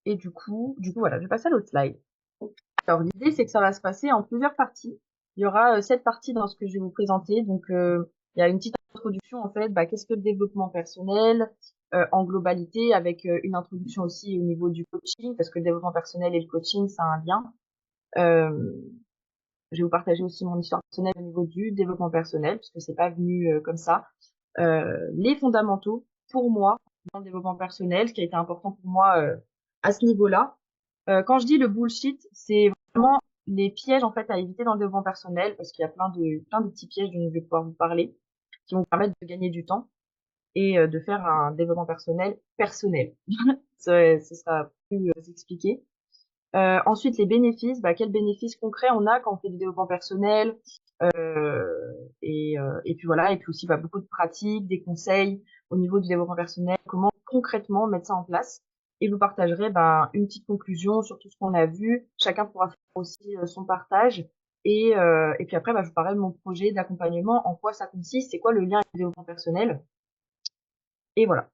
Et du coup, voilà, je vais passer à l'autre slide. Alors, l'idée, c'est que ça va se passer en plusieurs parties. Il y aura 7 parties dans ce que je vais vous présenter. Donc, il y a une petite introduction, en fait, qu'est-ce que le développement personnel en globalité, avec une introduction aussi au niveau du coaching, parce que le développement personnel et le coaching, ça a un lien. Euh, je vais vous partager aussi mon histoire personnelle au niveau du développement personnel, parce que c'est pas venu comme ça. Les fondamentaux, pour moi, dans le développement personnel, ce qui a été important pour moi à ce niveau-là. Quand je dis le bullshit, c'est vraiment les pièges en fait à éviter dans le développement personnel, parce qu'il y a plein de petits pièges dont je vais pouvoir vous parler, qui vont vous permettre de gagner du temps et de faire un développement personnel personnel. Ce sera plus expliqué. Ensuite, les bénéfices, quels bénéfices concrets on a quand on fait du développement personnel, et puis voilà, et puis aussi beaucoup de pratiques, des conseils au niveau du développement personnel, comment concrètement mettre ça en place. Et je vous partagerai une petite conclusion sur tout ce qu'on a vu. Chacun pourra faire aussi son partage. Et puis après, je vous parlerai de mon projet d'accompagnement, en quoi ça consiste, c'est quoi le lien avec le développement personnel. Et voilà.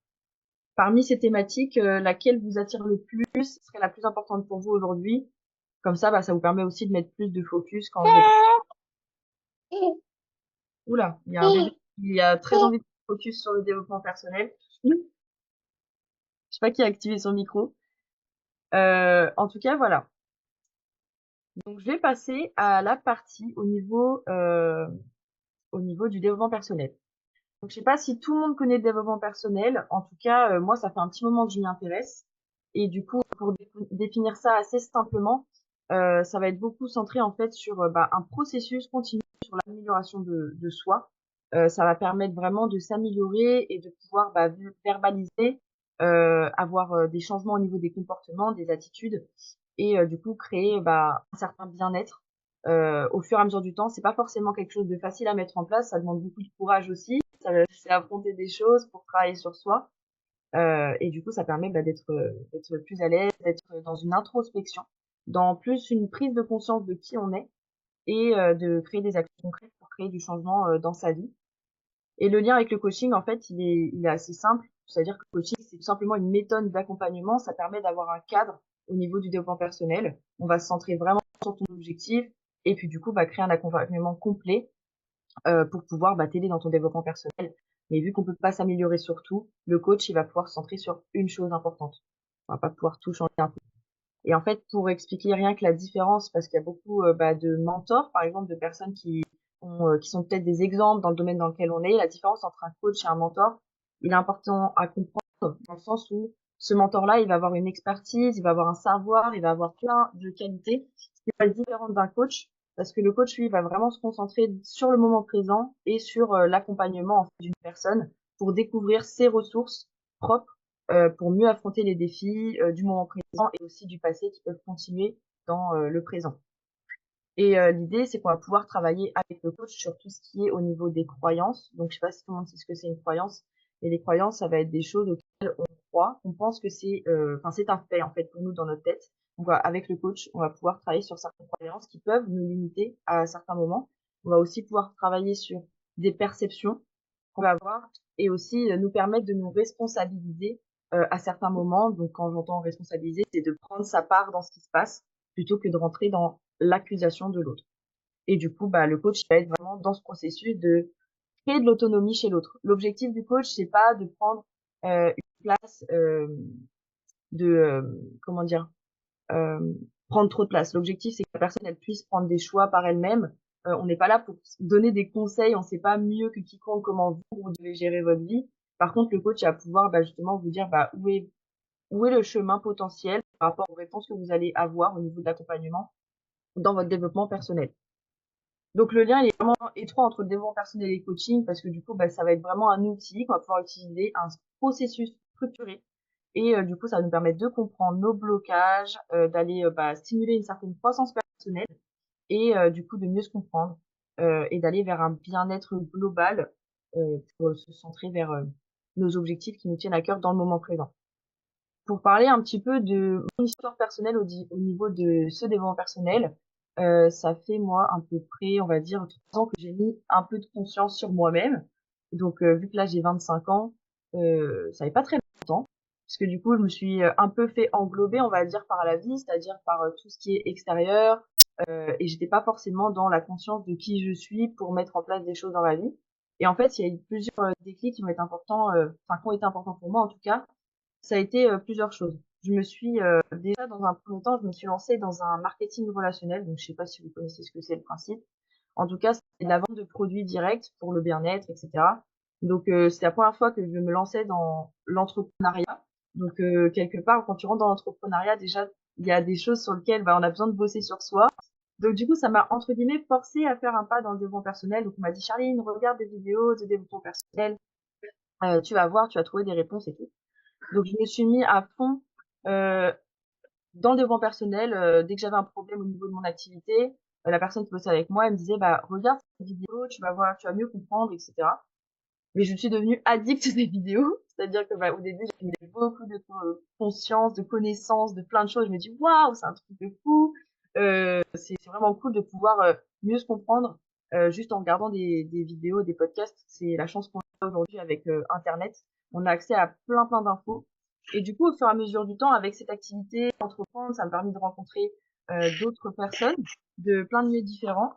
Parmi ces thématiques, laquelle vous attire le plus, serait la plus importante pour vous aujourd'hui? Comme ça, ça vous permet aussi de mettre plus de focus quand je vais... Oula, il y a un bébé qui a très envie de focus sur le développement personnel. Je sais pas qui a activé son micro. En tout cas, voilà. Donc, je vais passer à la partie au niveau du développement personnel. Donc, je sais pas si tout le monde connaît le développement personnel. En tout cas, moi, ça fait un petit moment que je m'y intéresse. Et du coup, pour définir ça assez simplement, ça va être beaucoup centré en fait sur un processus continu sur l'amélioration de soi. Ça va permettre vraiment de s'améliorer et de pouvoir verbaliser, avoir des changements au niveau des comportements, des attitudes, et du coup créer un certain bien-être au fur et à mesure du temps. C'est pas forcément quelque chose de facile à mettre en place. Ça demande beaucoup de courage aussi. C'est affronter des choses pour travailler sur soi. Et du coup, ça permet d'être plus à l'aise, d'être dans une introspection, dans plus une prise de conscience de qui on est et de créer des actions concrètes pour créer du changement dans sa vie. Et le lien avec le coaching, en fait, il est assez simple. C'est-à-dire que le coaching, c'est tout simplement une méthode d'accompagnement. Ça permet d'avoir un cadre au niveau du développement personnel. On va se centrer vraiment sur ton objectif et puis du coup, créer un accompagnement complet pour pouvoir t'aider dans ton développement personnel. Mais vu qu'on peut pas s'améliorer sur tout, le coach, il va pouvoir se centrer sur une chose importante. On va pas pouvoir tout changer un peu. Et en fait, pour expliquer rien que la différence, parce qu'il y a beaucoup de mentors, par exemple, de personnes qui sont peut-être des exemples dans le domaine dans lequel on est, la différence entre un coach et un mentor, il est important à comprendre dans le sens où ce mentor-là, il va avoir une expertise, il va avoir un savoir, il va avoir plein de qualités qui vont être différentes d'un coach, parce que le coach, lui, va vraiment se concentrer sur le moment présent et sur l'accompagnement en fait, d'une personne pour découvrir ses ressources propres pour mieux affronter les défis du moment présent et aussi du passé qui peuvent continuer dans le présent. Et l'idée, c'est qu'on va pouvoir travailler avec le coach sur tout ce qui est au niveau des croyances. Donc, je sais pas si tout le monde sait ce que c'est une croyance. Et les croyances, ça va être des choses auxquelles on croit, on pense que c'est un fait en fait pour nous dans notre tête. Donc, avec le coach, on va pouvoir travailler sur certaines croyances qui peuvent nous limiter à certains moments. On va aussi pouvoir travailler sur des perceptions qu'on va avoir et aussi nous permettre de nous responsabiliser à certains moments. Donc, quand j'entends responsabiliser, c'est de prendre sa part dans ce qui se passe plutôt que de rentrer dans l'accusation de l'autre. Et du coup, le coach va être vraiment dans ce processus de créer de l'autonomie chez l'autre. L'objectif du coach, c'est pas de prendre une place comment dire, euh, prendre trop de place. L'objectif, c'est que la personne elle puisse prendre des choix par elle-même. On n'est pas là pour donner des conseils, on ne sait pas mieux que quiconque comment vous devez gérer votre vie. Par contre, le coach va pouvoir justement vous dire où est le chemin potentiel par rapport aux réponses que vous allez avoir au niveau de l'accompagnement dans votre développement personnel. Donc le lien il est vraiment étroit entre le développement personnel et le coaching parce que du coup ça va être vraiment un outil qu'on va pouvoir utiliser, un processus structuré et du coup ça va nous permettre de comprendre nos blocages, d'aller stimuler une certaine croissance personnelle et du coup de mieux se comprendre et d'aller vers un bien-être global pour se centrer vers nos objectifs qui nous tiennent à cœur dans le moment présent. Pour parler un petit peu de mon histoire personnelle au niveau de ce développement personnel, ça fait moi à peu près, on va dire, 3 ans que j'ai mis un peu de conscience sur moi-même. Donc, vu que là j'ai 25 ans, ça fait pas très longtemps. parce que du coup, je me suis un peu fait englober, on va dire, par la vie, c'est-à-dire par tout ce qui est extérieur, et j'étais pas forcément dans la conscience de qui je suis pour mettre en place des choses dans ma vie. Et en fait, il y a eu plusieurs déclics qui vont être importants, enfin qui ont été importants pour moi en tout cas. Ça a été plusieurs choses. Je me suis déjà dans un premier temps, je me suis lancée dans un marketing relationnel. Donc je sais pas si vous connaissez ce que c'est le principe. En tout cas, c'est de la vente de produits directs pour le bien-être, etc. Donc c'est la première fois que je me lançais dans l'entrepreneuriat. Donc quelque part, quand tu rentres dans l'entrepreneuriat, déjà il y a des choses sur lesquelles on a besoin de bosser sur soi. Donc du coup, ça m'a entre guillemets forcé à faire un pas dans le développement personnel. Donc on m'a dit Charline, regarde des vidéos de développement personnel, tu vas voir, tu vas trouver des réponses et tout. Donc je me suis mis à fond euh, dans le développement personnel. Dès que j'avais un problème au niveau de mon activité, la personne qui bossait avec moi, elle me disait bah regarde cette vidéo, tu vas voir, tu vas mieux comprendre, etc. Mais je suis devenue addict des vidéos, c'est-à-dire que au début j'avais beaucoup de conscience, de connaissances, de plein de choses. Je me dis waouh, c'est un truc de fou. C'est vraiment cool de pouvoir mieux se comprendre juste en regardant des vidéos, des podcasts. C'est la chance qu'on a aujourd'hui avec Internet. On a accès à plein d'infos. Et du coup, au fur et à mesure du temps, avec cette activité, entreprendre, ça m'a permis de rencontrer d'autres personnes de plein de milieux différents.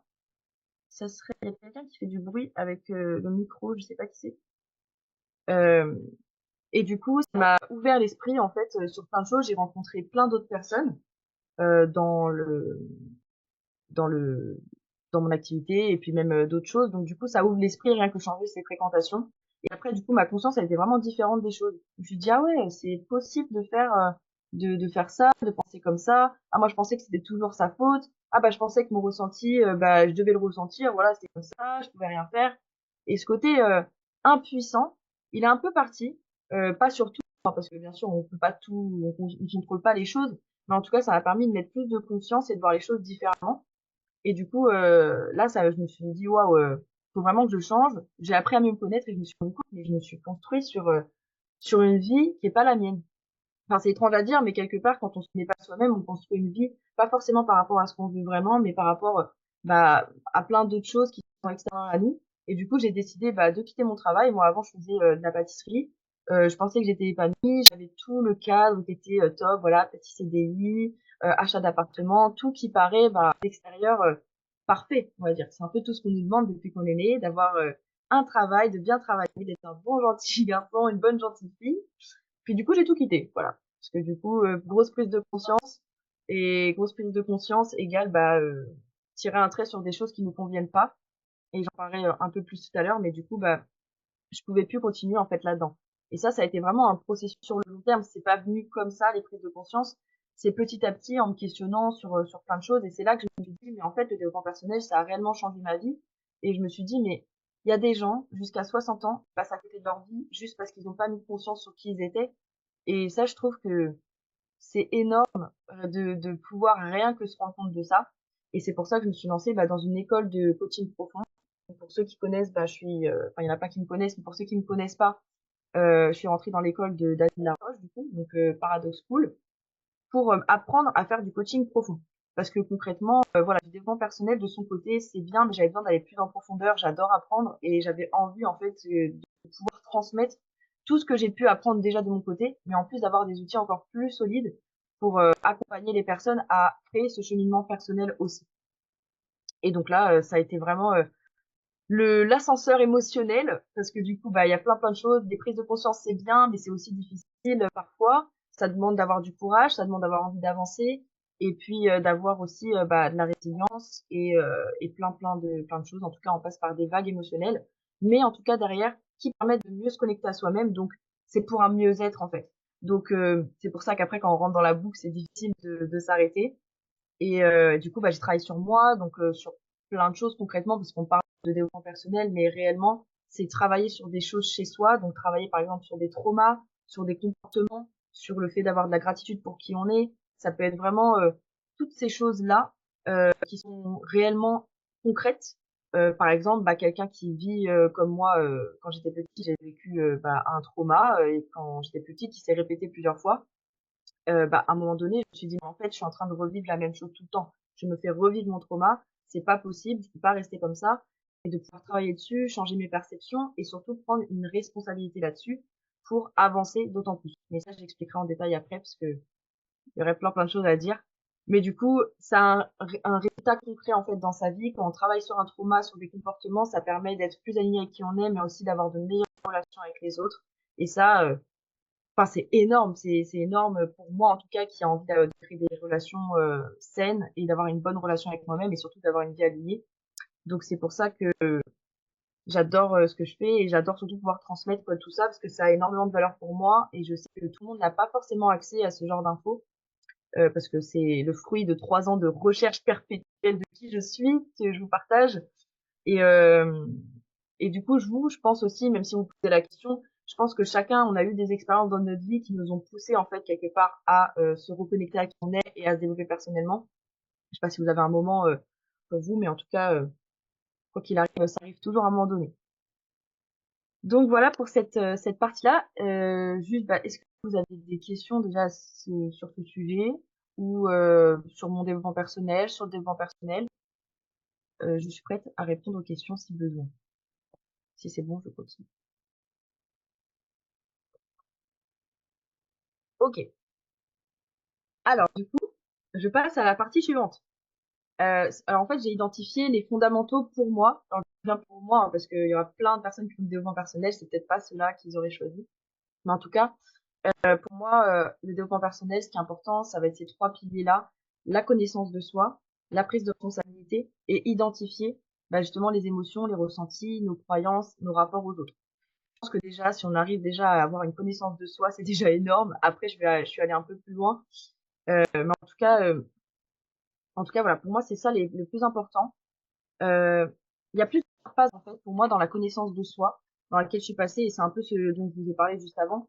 Ça serait, il y a quelqu'un qui fait du bruit avec le micro, je sais pas qui c'est. Euh, et du coup, ça m'a ouvert l'esprit en fait sur plein de choses. J'ai rencontré plein d'autres personnes euh, dans le dans le dans mon activité et puis même d'autres choses. Donc du coup, ça ouvre l'esprit rien que changer ses fréquentations. Et après, du coup, ma conscience elle était vraiment différente des choses. Je me suis dit ah ouais, c'est possible de faire de faire ça, de penser comme ça. Ah moi je pensais que c'était toujours sa faute. Ah bah je pensais que mon ressenti, je devais le ressentir. Voilà, c'était comme ça, je pouvais rien faire. Et ce côté impuissant, il est un peu parti. Pas sur tout, hein, parce que bien sûr on peut pas tout, on contrôle pas les choses. Mais en tout cas, ça m'a permis de mettre plus de conscience et de voir les choses différemment. Et du coup, là, ça, je me suis dit, waouh, faut vraiment que je change. J'ai appris à mieux me connaître et je me suis rendu compte, mais je me suis construit sur une vie qui est pas la mienne. Enfin, c'est étrange à dire, mais quelque part, quand on se connaît pas soi-même, on construit une vie, pas forcément par rapport à ce qu'on veut vraiment, mais par rapport, à plein d'autres choses qui sont extérieures à nous. Et du coup, j'ai décidé, de quitter mon travail. Moi, avant, je faisais de la pâtisserie. Je pensais que j'étais épanouie, j'avais tout le cadre qui était top, voilà, petit CDI, achat d'appartement, tout qui paraît, à l'extérieur, parfait, on va dire. C'est un peu tout ce qu'on nous demande depuis qu'on est né, d'avoir un travail, de bien travailler, d'être un bon gentil garçon, une bonne gentille fille. Puis du coup, j'ai tout quitté, voilà. Parce que du coup, grosse prise de conscience et grosse prise de conscience égale tirer un trait sur des choses qui nous conviennent pas. Et j'en parlerai un peu plus tout à l'heure, mais du coup, je pouvais plus continuer en fait là-dedans. Et ça a été vraiment un processus sur le long terme. C'est pas venu comme ça les prises de conscience. C'est petit à petit en me questionnant sur plein de choses. Et c'est là que je me suis dit, mais en fait, le développement personnel, ça a réellement changé ma vie. Et je me suis dit, mais il y a des gens jusqu'à 60 ans qui passent à côté de leur vie juste parce qu'ils n'ont pas mis conscience sur qui ils étaient. Et ça, je trouve que c'est énorme de pouvoir rien que se rendre compte de ça. Et c'est pour ça que je me suis lancée dans une école de coaching profond. Donc, pour ceux qui connaissent, enfin, il y en a pas qui me connaissent, mais pour ceux qui me connaissent pas, je suis rentrée dans l'école de David Laroche, du coup, donc Paradox School, pour apprendre à faire du coaching profond. Parce que concrètement, voilà, du développement personnel de son côté, c'est bien, mais j'avais besoin d'aller plus en profondeur. J'adore apprendre et j'avais envie en fait de pouvoir transmettre tout ce que j'ai pu apprendre déjà de mon côté, mais en plus d'avoir des outils encore plus solides pour accompagner les personnes à créer ce cheminement personnel aussi. Et donc là, ça a été vraiment le l'ascenseur émotionnel parce que du coup il y a plein de choses, des prises de conscience c'est bien mais c'est aussi difficile parfois, ça demande d'avoir du courage, ça demande d'avoir envie d'avancer et puis d'avoir aussi de la résilience et plein de choses. En tout cas on passe par des vagues émotionnelles mais en tout cas derrière qui permettent de mieux se connecter à soi-même, donc c'est pour un mieux-être en fait. Donc c'est pour ça qu'après quand on rentre dans la boucle c'est difficile de s'arrêter. Et du coup, j'ai travaillé sur moi, donc sur plein de choses concrètement, parce qu'on parle de développement personnel, mais réellement, c'est travailler sur des choses chez soi, donc travailler par exemple sur des traumas, sur des comportements, sur le fait d'avoir de la gratitude pour qui on est. Ça peut être vraiment toutes ces choses-là qui sont réellement concrètes. Par exemple, quelqu'un qui vit comme moi, quand j'étais petite, j'ai vécu un trauma, et quand j'étais petite, qui s'est répété plusieurs fois. À un moment donné, je me suis dit: «Mais en fait, je suis en train de revivre la même chose tout le temps. Je me fais revivre mon trauma, c'est pas possible, je peux pas rester comme ça» et de pouvoir travailler dessus, changer mes perceptions et surtout prendre une responsabilité là-dessus pour avancer d'autant plus. Mais ça, je l'expliquerai en détail après parce que il y aurait plein de choses à dire. Mais du coup, ça a un résultat concret en fait dans sa vie. Quand on travaille sur un trauma, sur des comportements, ça permet d'être plus aligné avec qui on est, mais aussi d'avoir de meilleures relations avec les autres. Et ça, enfin, c'est énorme. C'est énorme pour moi en tout cas qui a envie de créer des relations saines et d'avoir une bonne relation avec moi-même et surtout d'avoir une vie alignée. Donc c'est pour ça que j'adore ce que je fais et j'adore surtout pouvoir transmettre tout ça parce que ça a énormément de valeur pour moi et je sais que tout le monde n'a pas forcément accès à ce genre d'infos parce que c'est le fruit de 3 ans de recherche perpétuelle de qui je suis que je vous partage et du coup je pense aussi même si vous posez la question je pense que chacun on a eu des expériences dans notre vie qui nous ont poussé en fait quelque part à se reconnecter à qui on est et à se développer personnellement. Je sais pas si vous avez un moment pour vous mais en tout cas quoi qu'il arrive ça arrive toujours à un moment donné. Donc voilà pour cette partie-là. Juste, est-ce que vous avez des questions déjà sur ce sujet ou sur mon développement personnel, sur le développement personnel? Je suis prête à répondre aux questions si besoin. Si c'est bon, je continue. Ok. Alors du coup, je passe à la partie suivante. Alors en fait, j'ai identifié les fondamentaux pour moi. Alors bien pour moi, hein, parce qu'il y aura plein de personnes qui font du développement personnel, c'est peut-être pas ceux-là qu'ils auraient choisi. Mais en tout cas, pour moi, le développement personnel, ce qui est important, ça va être ces 3 piliers-là, la connaissance de soi, la prise de responsabilité et identifier justement les émotions, les ressentis, nos croyances, nos rapports aux autres. Je pense que déjà, si on arrive déjà à avoir une connaissance de soi, c'est déjà énorme. Après, je suis allée un peu plus loin, mais en tout cas, voilà, pour moi, c'est ça le plus important. Il y a plusieurs phases en fait pour moi dans la connaissance de soi, dans laquelle je suis passée, et c'est un peu ce dont je vous ai parlé juste avant.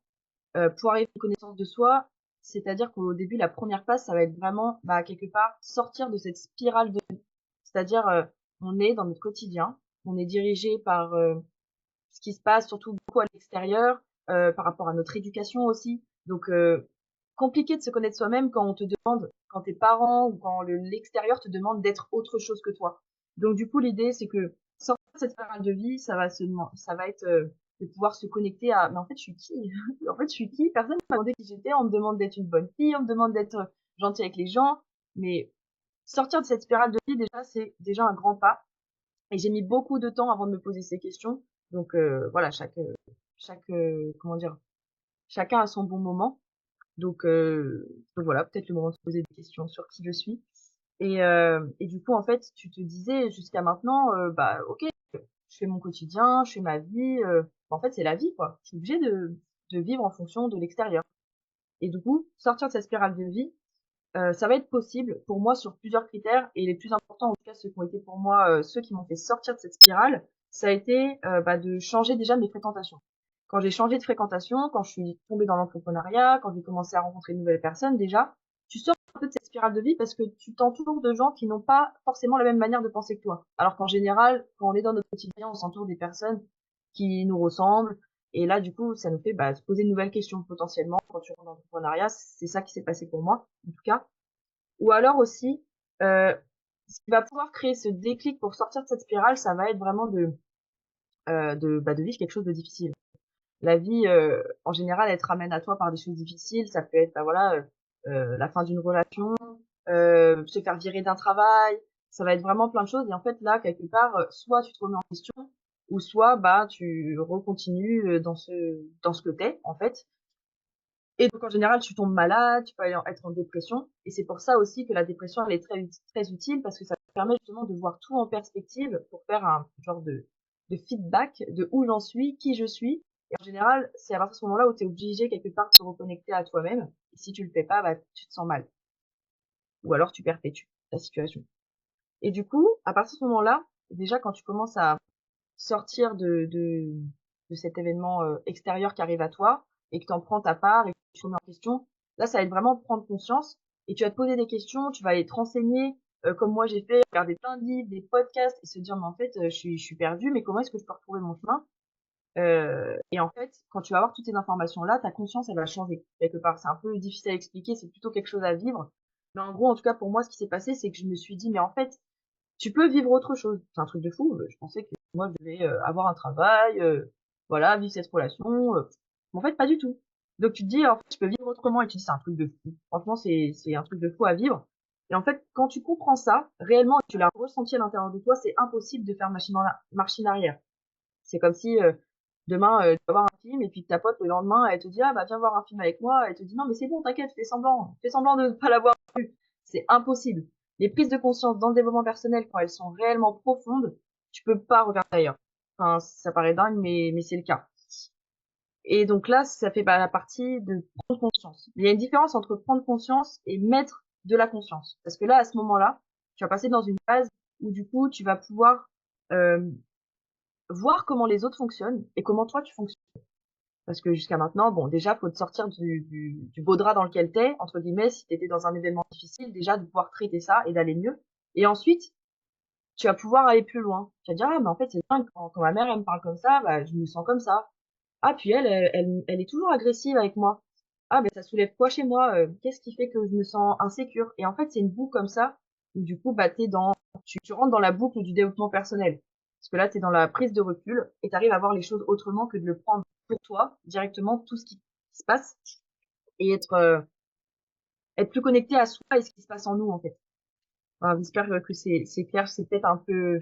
Pour arriver à une connaissance de soi, c'est-à-dire qu'au début, la première phase, ça va être vraiment, quelque part, sortir de cette spirale de vie. C'est-à-dire, on est dans notre quotidien, on est dirigé par ce qui se passe surtout beaucoup à l'extérieur, par rapport à notre éducation aussi. Donc, compliqué de se connaître soi-même quand on te demande, quand tes parents ou quand l'extérieur te demande d'être autre chose que toi. Donc, du coup, l'idée, c'est que sortir de cette spirale de vie, ça va être de pouvoir se connecter à, mais en fait, je suis qui? En fait, je suis qui? Personne ne m'a demandé qui j'étais. On me demande d'être une bonne fille, on me demande d'être gentille avec les gens. Mais sortir de cette spirale de vie, déjà, c'est déjà un grand pas. Et j'ai mis beaucoup de temps avant de me poser ces questions. Donc voilà, comment dire, chacun a son bon moment. Donc voilà, peut-être le moment de se poser des questions sur qui je suis. Et du coup, en fait, tu te disais jusqu'à maintenant, ok, je fais mon quotidien, je fais ma vie. En fait, c'est la vie, quoi. Je suis obligée de vivre en fonction de l'extérieur. Et du coup, sortir de cette spirale de vie, ça va être possible pour moi sur plusieurs critères et les plus importants, en tout cas ceux qui ont été pour moi ceux qui m'ont fait sortir de cette spirale, ça a été de changer déjà mes fréquentations. Quand j'ai changé de fréquentation, quand je suis tombée dans l'entrepreneuriat, quand j'ai commencé à rencontrer de nouvelles personnes, déjà, tu sors un peu de cette spirale de vie parce que tu t'entoures de gens qui n'ont pas forcément la même manière de penser que toi. Alors qu'en général, quand on est dans notre quotidien, on s'entoure des personnes qui nous ressemblent. Et là, du coup, ça nous fait se poser de nouvelles questions potentiellement quand tu rentres dans l'entrepreneuriat. C'est ça qui s'est passé pour moi, en tout cas. Ou alors aussi, ce qui va pouvoir créer ce déclic pour sortir de cette spirale, ça va être vraiment de vivre quelque chose de difficile. La vie, en général, elle te ramène à toi par des choses difficiles. Ça peut être, la fin d'une relation, se faire virer d'un travail. Ça va être vraiment plein de choses. Et en fait, là, quelque part, soit tu te remets en question, ou soit, tu recontinues dans ce que t'es, en fait. Et donc, en général, tu tombes malade, tu peux être en dépression. Et c'est pour ça aussi que la dépression, elle est très utile parce que ça permet justement de voir tout en perspective pour faire un genre de feedback de où j'en suis, qui je suis. Et en général, c'est à partir de ce moment-là où tu es obligé quelque part de te reconnecter à toi-même. Et si tu le fais pas, tu te sens mal. Ou alors tu perpétues la situation. Et du coup, à partir de ce moment-là, déjà quand tu commences à sortir de cet événement extérieur qui arrive à toi et que tu en prends ta part et que tu te remets en question, là, ça va être vraiment prendre conscience et tu vas te poser des questions, tu vas aller te renseigner, comme moi j'ai fait, regarder plein de livres, des podcasts et se dire, mais en fait, je suis perdue, mais comment est-ce que je peux retrouver mon chemin? Et en fait, quand tu vas avoir toutes ces informations-là, ta conscience, elle va changer quelque part. C'est un peu difficile à expliquer, c'est plutôt quelque chose à vivre. Mais en gros, en tout cas, pour moi, ce qui s'est passé, c'est que je me suis dit, mais en fait, tu peux vivre autre chose. C'est un truc de fou. Je pensais que moi, je devais avoir un travail, voilà, vivre cette relation. Mais en fait, pas du tout. Donc tu te dis: «En fait, je peux vivre autrement» et tu dis: «C'est un truc de fou». Franchement, c'est un truc de fou à vivre et en fait, quand tu comprends ça, réellement, et tu l'as ressenti à l'intérieur de toi, c'est impossible de faire machine arrière. C'est comme si, demain, tu vas voir un film et puis que ta pote, le lendemain, elle te dit: «Ah bah, viens voir un film avec moi». Elle te dit: «Non, mais c'est bon, t'inquiète, fais semblant de ne pas l'avoir vu». C'est impossible. Les prises de conscience dans le développement personnel, quand elles sont réellement profondes, tu peux pas regarder ailleurs. Enfin, ça paraît dingue, mais c'est le cas. Et donc là, ça fait la partie de prendre conscience. Il y a une différence entre prendre conscience et mettre de la conscience. Parce que là, à ce moment-là, tu vas passer dans une phase où du coup, tu vas pouvoir voir comment les autres fonctionnent et comment toi tu fonctionnes. Parce que jusqu'à maintenant, bon, déjà, faut te sortir du beau drap dans lequel t'es, entre guillemets, si t'étais dans un événement difficile, déjà de pouvoir traiter ça et d'aller mieux. Et ensuite, tu vas pouvoir aller plus loin. Tu vas dire, ah, mais en fait, c'est dingue, quand ma mère, elle me parle comme ça, bah, je me sens comme ça. Ah, puis elle est toujours agressive avec moi. Ah, mais ça soulève quoi chez moi? Qu'est-ce qui fait que je me sens insécure? Et en fait, c'est une boucle comme ça, où du coup, bah, tu rentres dans la boucle du développement personnel. Parce que là, tu es dans la prise de recul et tu arrives à voir les choses autrement que de le prendre pour toi, directement, tout ce qui se passe, et être plus connecté à soi et ce qui se passe en nous, en fait. Voilà, j'espère que c'est clair, c'est peut-être un peu,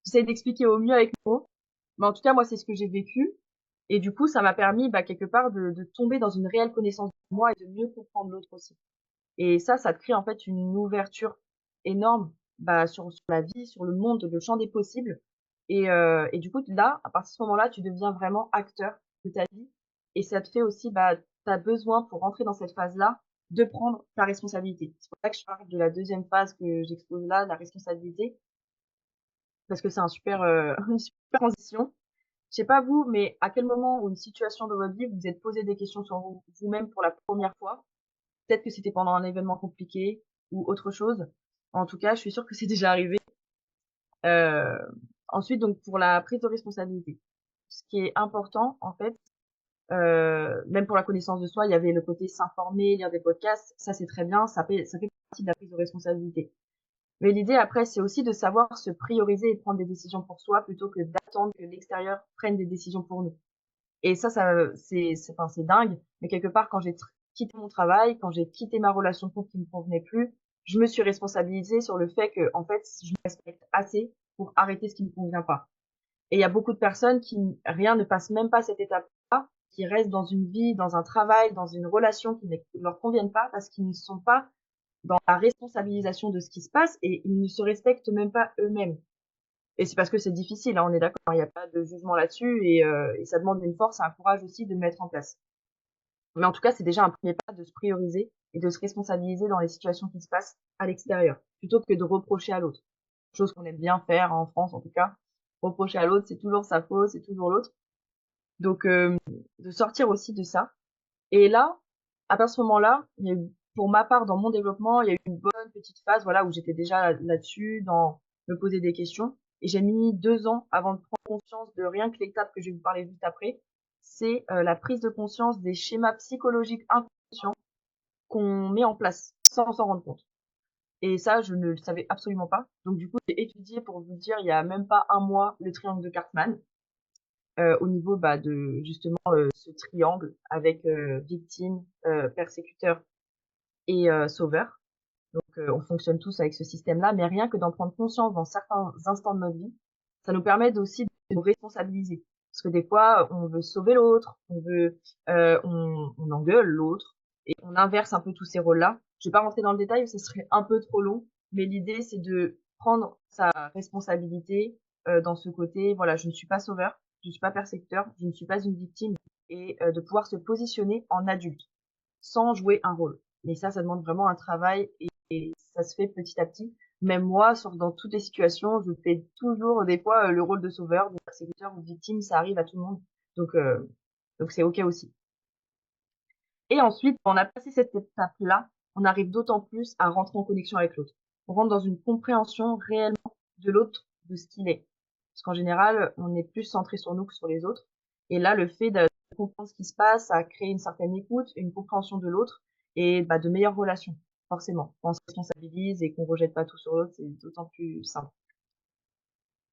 j'essaie d'expliquer au mieux avec mes mots. Mais en tout cas, moi, c'est ce que j'ai vécu. Et du coup, ça m'a permis, bah, quelque part, de tomber dans une réelle connaissance de moi et de mieux comprendre l'autre aussi. Et ça te crée en fait une ouverture énorme, bah, sur la vie, sur le monde, le champ des possibles. Et du coup, là, à partir de ce moment-là, tu deviens vraiment acteur de ta vie. Et ça te fait aussi, bah, tu as besoin, pour rentrer dans cette phase-là, de prendre ta responsabilité. C'est pour ça que je parle de la deuxième phase que j'expose là, la responsabilité, parce que c'est un super, une super transition. Je sais pas vous, mais à quel moment ou une situation de votre vie vous vous êtes posé des questions sur vous-même pour la première fois? Peut-être que c'était pendant un événement compliqué ou autre chose. En tout cas, je suis sûre que c'est déjà arrivé. Heu, Ensuite, donc pour la prise de responsabilité. Ce qui est important, en fait, même pour la connaissance de soi, il y avait le côté s'informer, lire des podcasts, ça c'est très bien, ça fait partie de la prise de responsabilité. Mais l'idée après, c'est aussi de savoir se prioriser et prendre des décisions pour soi plutôt que d'attendre que l'extérieur prenne des décisions pour nous. Et ça, enfin, c'est dingue, mais quelque part, quand j'ai quitté mon travail, quand j'ai quitté ma relation de couple qui me convenait plus, je me suis responsabilisée sur le fait que, en fait, je me respecte assez pour arrêter ce qui me convient pas. Et il y a beaucoup de personnes qui, rien ne passe même pas cette étape-là, qui restent dans une vie, dans un travail, dans une relation qui ne leur conviennent pas parce qu'ils ne sont pas dans la responsabilisation de ce qui se passe et ils ne se respectent même pas eux-mêmes. Et c'est parce que c'est difficile, hein, on est d'accord, il n'y a pas de jugement là-dessus et ça demande une force et un courage aussi de mettre en place. Mais en tout cas, c'est déjà un premier pas de se prioriser et de se responsabiliser dans les situations qui se passent à l'extérieur, plutôt que de reprocher à l'autre. Chose qu'on aime bien faire en France en tout cas. Reprocher à l'autre, c'est toujours sa faute, c'est toujours l'autre. Donc de sortir aussi de ça. Et là, à partir de ce moment-là, il y a eu, pour ma part, dans mon développement, il y a eu une bonne petite phase, voilà, où j'étais déjà là-dessus, dans me poser des questions. Et j'ai mis 2 ans avant de prendre conscience de rien que l'étape que je vais vous parler juste après. C'est la prise de conscience des schémas psychologiques inconscients qu'on met en place sans s'en rendre compte. Et ça, je ne le savais absolument pas. Donc du coup, j'ai étudié, pour vous dire, il y a même pas un mois, le triangle de Cartman, au niveau, bah, de justement, ce triangle avec, victime, persécuteur et sauveur. Donc, on fonctionne tous avec ce système-là, mais rien que d'en prendre conscience dans certains instants de notre vie, ça nous permet aussi de nous responsabiliser. Parce que des fois, on veut sauver l'autre, on engueule l'autre et on inverse un peu tous ces rôles-là. Je vais pas rentrer dans le détail, ce serait un peu trop long, mais l'idée, c'est de prendre sa responsabilité, dans ce côté, voilà, je ne suis pas sauveur, je ne suis pas persécuteur, je ne suis pas une victime et de pouvoir se positionner en adulte, sans jouer un rôle. Mais ça demande vraiment un travail et ça se fait petit à petit. Même moi, dans toutes les situations, je fais toujours des fois le rôle de sauveur, de persécuteur ou de victime, ça arrive à tout le monde. Donc, euh, donc c'est ok aussi. Et ensuite, quand on a passé cette étape-là, on arrive d'autant plus à rentrer en connexion avec l'autre. On rentre dans une compréhension réellement de l'autre, de ce qu'il est. Parce qu'en général, on est plus centré sur nous que sur les autres. Et là, le fait de comprendre ce qui se passe, ça crée une certaine écoute, une compréhension de l'autre et bah, de meilleures relations, forcément. Quand on se responsabilise et qu'on rejette pas tout sur l'autre, c'est d'autant plus simple.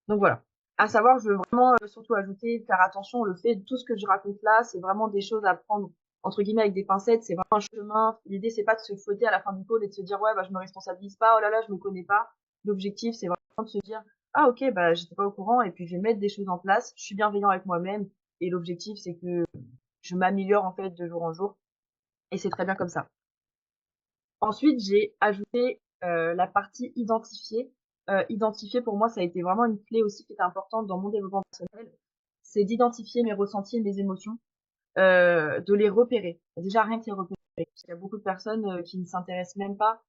Donc voilà. À savoir, je veux vraiment surtout ajouter, faire attention, le fait de tout ce que je raconte là, c'est vraiment des choses à prendre entre guillemets avec des pincettes, c'est vraiment un chemin. L'idée, c'est pas de se fouetter à la fin du call et de se dire ouais, bah je me responsabilise pas, oh là là, je me connais pas. L'objectif, c'est vraiment de se dire ah ok, bah j'étais pas au courant et puis je vais mettre des choses en place, je suis bienveillant avec moi-même et l'objectif, c'est que je m'améliore en fait de jour en jour et c'est très bien comme ça. Ensuite, j'ai ajouté la partie identifier. Identifier, pour moi, ça a été vraiment une clé aussi qui était importante dans mon développement personnel. C'est d'identifier mes ressentis et mes émotions, de les repérer. Déjà, rien que les repérer. Parce qu'il y a beaucoup de personnes qui ne s'intéressent même pas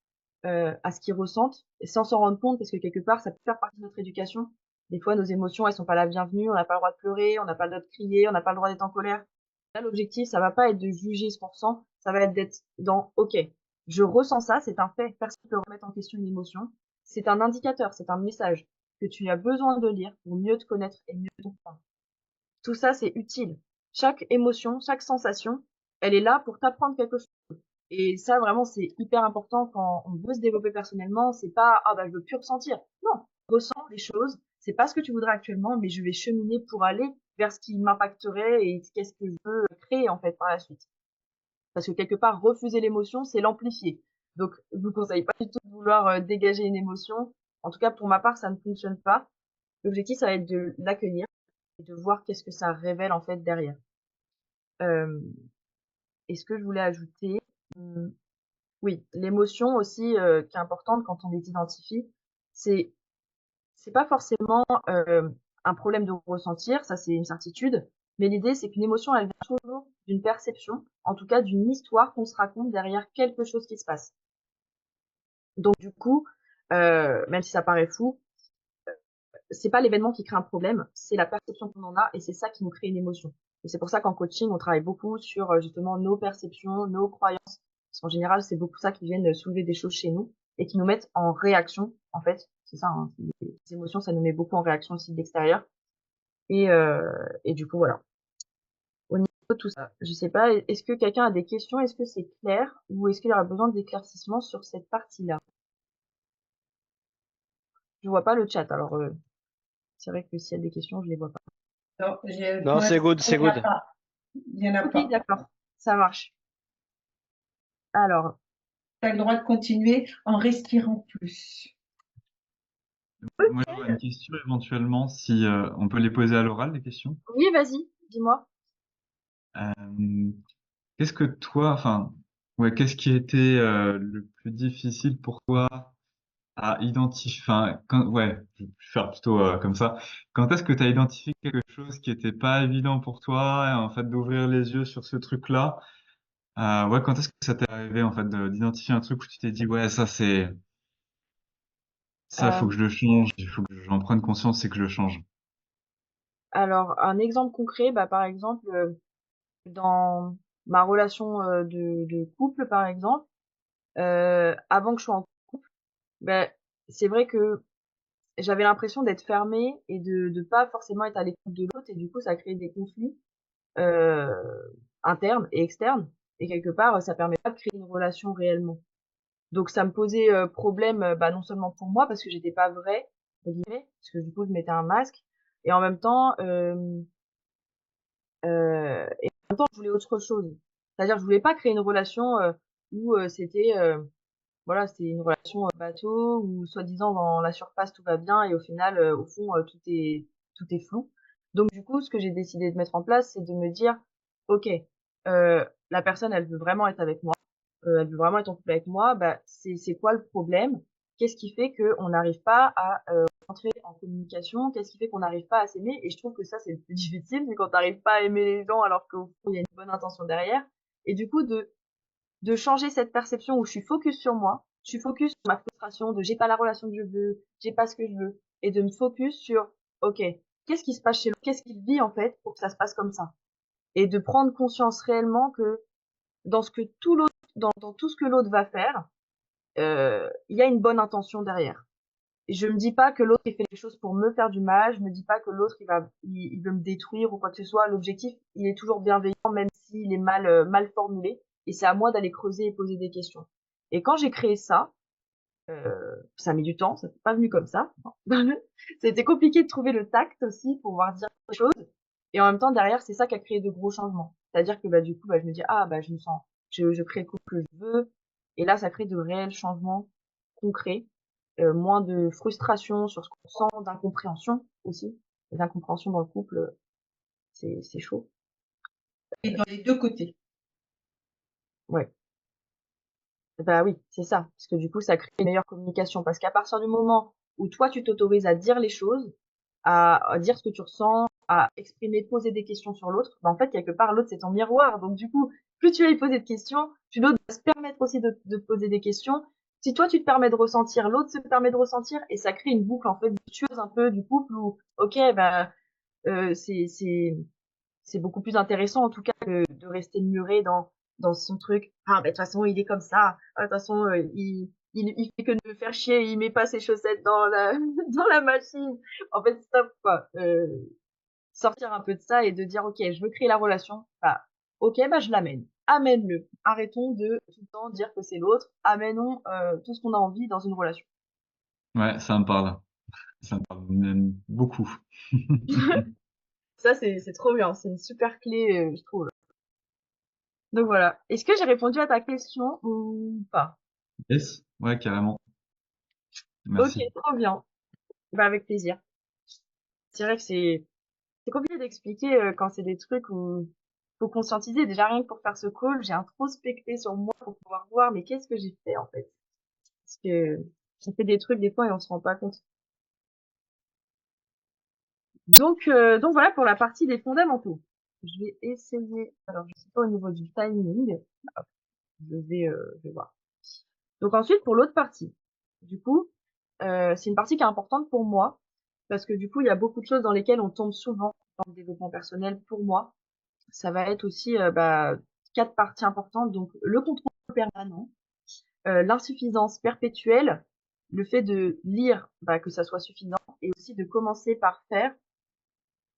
à ce qu'ils ressentent, et sans s'en rendre compte, parce que quelque part, ça peut faire partie de notre éducation. Des fois, nos émotions, elles sont pas la bienvenue, on n'a pas le droit de pleurer, on n'a pas le droit de crier, on n'a pas le droit d'être en colère. Là, l'objectif, ça va pas être de juger ce qu'on ressent, ça va être d'être dans, ok, je ressens ça, c'est un fait, personne ne peut remettre en question une émotion. C'est un indicateur, c'est un message que tu as besoin de lire pour mieux te connaître et mieux te comprendre. Tout ça, c'est utile. Chaque émotion, chaque sensation, elle est là pour t'apprendre quelque chose. Et ça, vraiment, c'est hyper important quand on veut se développer personnellement. C'est pas, ah bah, je veux plus ressentir. Non, ressens les choses. C'est pas ce que tu voudrais actuellement, mais je vais cheminer pour aller vers ce qui m'impacterait et qu'est-ce que je veux créer, en fait, par la suite. Parce que quelque part, refuser l'émotion, c'est l'amplifier. Donc, je vous conseille pas du tout de vouloir dégager une émotion. En tout cas, pour ma part, ça ne fonctionne pas. L'objectif, ça va être de l'accueillir et de voir qu'est-ce que ça révèle, en fait, derrière. Euh, et ce que je voulais ajouter, hum, oui, l'émotion aussi, qui est importante quand on les identifie, c'est c'est pas forcément, un problème de ressentir, ça c'est une certitude, mais l'idée c'est qu'une émotion, elle vient toujours d'une perception, en tout cas d'une histoire qu'on se raconte derrière quelque chose qui se passe. Donc du coup, même si ça paraît fou, c'est pas l'événement qui crée un problème, c'est la perception qu'on en a et c'est ça qui nous crée une émotion. Et c'est pour ça qu'en coaching, on travaille beaucoup sur justement nos perceptions, nos croyances. Parce qu'en général, c'est beaucoup ça qui viennent soulever des choses chez nous et qui nous mettent en réaction. En fait, c'est ça, hein, les émotions, ça nous met beaucoup en réaction aussi de l'extérieur. Et du coup, voilà. Au niveau de tout ça, je sais pas, est-ce que quelqu'un a des questions? Est-ce que c'est clair? Ou est-ce qu'il y aura besoin d'éclaircissement sur cette partie-là? Je vois pas le chat, alors c'est vrai que s'il y a des questions, je les vois pas. Non, Non, pour c'est l'instant, good, il c'est n'y en a good. pas. Il n'y en a Ok, pas. d'accord, ça marche. Alors, Tu as le droit de continuer en respirant plus. Moi, j'aurais une question éventuellement, si on peut les poser à l'oral, les questions. oui, vas-y, dis-moi. Euh, Qu'est-ce que toi, enfin, ouais, qu'est-ce qui était le plus difficile pour toi à identifier, enfin, ouais, je vais faire plutôt comme ça. Quand est-ce que tu as identifié quelque chose qui était pas évident pour toi, et en fait, d'ouvrir les yeux sur ce truc-là? Ouais, quand est-ce que ça t'est arrivé, en fait, d'identifier un truc où tu t'es dit, ouais, ça, faut Euh, que je le change, il faut que j'en prenne conscience et que je le change. alors, un exemple concret, bah, par exemple, dans ma relation de couple, par exemple, avant que je sois en couple, bah, c'est vrai que j'avais l'impression d'être fermée et de pas forcément être à l'écoute de l'autre, et du coup, ça crée des conflits euh, internes et externes, et quelque part, ça permet pas de créer une relation réellement. Donc, ça me posait problème, bah, non seulement pour moi, parce que j'étais pas vraie, entre guillemets, parce que du coup, je mettais un masque, et en même temps, et en même temps, je voulais autre chose. C'est-à-dire, je voulais pas créer une relation où c'était, voilà, c'était une relation bateau, où soi-disant dans la surface tout va bien et au final, au fond, tout est flou. Donc du coup, ce que j'ai décidé de mettre en place, c'est de me dire, ok, la personne, elle veut vraiment être avec moi, elle veut vraiment être en couple avec moi. Bah, c'est quoi le problème? Qu'est-ce qui fait qu'on n'arrive pas à entrer en communication? Qu'est-ce qui fait qu'on n'arrive pas à s'aimer? Et je trouve que ça, c'est le plus difficile, c'est quand t'arrives pas à aimer les gens alors qu'au fond, il y a une bonne intention derrière. Et du coup, de changer cette perception où je suis focus sur moi, je suis focus sur ma frustration de j'ai pas la relation que je veux, j'ai pas ce que je veux, et de me focus sur, ok, qu'est-ce qui se passe chez l'autre, qu'est-ce qu'il vit en fait pour que ça se passe comme ça? Et de prendre conscience réellement que dans ce que tout l'autre, dans tout ce que l'autre va faire, il y a une bonne intention derrière. Et je me dis pas que l'autre il fait les choses pour me faire du mal, je me dis pas que l'autre il veut me détruire ou quoi que ce soit. L'objectif il est toujours bienveillant même s'il est mal formulé. Et c'est à moi d'aller creuser et poser des questions. Et quand j'ai créé ça, Ça a mis du temps, ça n'est pas venu comme ça. C'était compliqué de trouver le tact aussi pour pouvoir dire les choses. Et en même temps, derrière, c'est ça qui a créé de gros changements. C'est-à-dire que du coup, je me dis, ah, je me sens, je crée le couple que je veux. Et là, ça crée de réels changements concrets, moins de frustration sur ce qu'on sent, d'incompréhension aussi. Les incompréhensions dans le couple, c'est chaud. Et dans les deux côtés. Ouais. Bah oui, c'est ça. Parce que du coup, ça crée une meilleure communication. Parce qu'à partir du moment où toi, tu t'autorises à dire les choses, à dire ce que tu ressens, à exprimer, poser des questions sur l'autre, en fait, quelque part, l'autre, c'est ton miroir. Donc, du coup, plus tu vas lui poser de questions, plus l'autre va se permettre aussi de poser des questions. Si toi, tu te permets de ressentir, l'autre se permet de ressentir, et ça crée une boucle, en fait, virtueuse un peu du couple où, ok, euh, c'est, c'est, c'est beaucoup plus intéressant en tout cas que de rester muré dans son truc. Ah de toute façon il est comme ça. Ah, de toute façon il fait que de me faire chier. Il met pas ses chaussettes dans la dans la machine. En fait stop quoi. Sortir un peu de ça et de dire ok je veux créer la relation. Ok je l'amène. Amène-le. Arrêtons de tout le temps dire que c'est l'autre. Amenons tout ce qu'on a envie dans une relation. Ouais, ça me parle. Ça me parle même beaucoup. Ça c'est trop bien. C'est une super clé je trouve. Donc voilà. Est-ce que j'ai répondu à ta question ou pas? Yes, ouais, carrément. Ok, Merci. trop bien. Avec plaisir. C'est vrai que c'est compliqué d'expliquer quand c'est des trucs où faut conscientiser. Déjà rien que pour faire ce call, j'ai introspecté sur moi pour pouvoir voir mais qu'est-ce que j'ai fait en fait. Parce que on fait des trucs des fois et on se rend pas compte. Donc voilà pour la partie des fondamentaux. Je vais essayer. Alors je sais pas au niveau du timing. Hop, je vais voir. Donc ensuite pour l'autre partie. Du coup, c'est une partie qui est importante pour moi parce que du coup il y a beaucoup de choses dans lesquelles on tombe souvent dans le développement personnel pour moi. Ça va être aussi 4 parties importantes, donc le contrôle permanent, l'insuffisance perpétuelle, le fait de lire, que ça soit suffisant, et aussi de commencer par faire.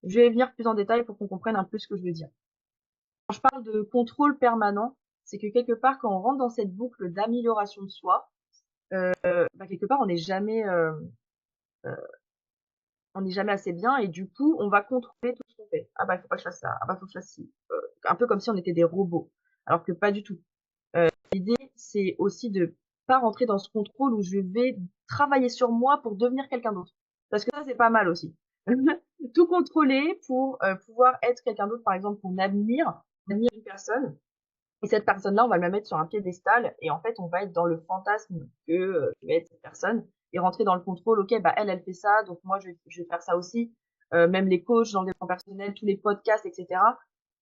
Je vais venir plus en détail pour qu'on comprenne un peu ce que je veux dire. Quand je parle de contrôle permanent, c'est que quelque part, quand on rentre dans cette boucle d'amélioration de soi, quelque part, on n'est jamais assez bien et du coup, on va contrôler tout ce qu'on fait. Ah il faut pas que je fasse ça. Ah faut que je fasse ci. Un peu comme si on était des robots. Alors que pas du tout. L'idée, c'est aussi de pas rentrer dans ce contrôle où je vais travailler sur moi pour devenir quelqu'un d'autre. Parce que ça, c'est pas mal aussi. Tout contrôler pour pouvoir être quelqu'un d'autre, par exemple, on admire une personne, et cette personne-là, on va la mettre sur un piédestal, et en fait, on va être dans le fantasme que je vais être cette personne, et rentrer dans le contrôle, ok, elle fait ça, donc moi, je vais faire ça aussi. Même les coachs dans le développement personnel, tous les podcasts, etc.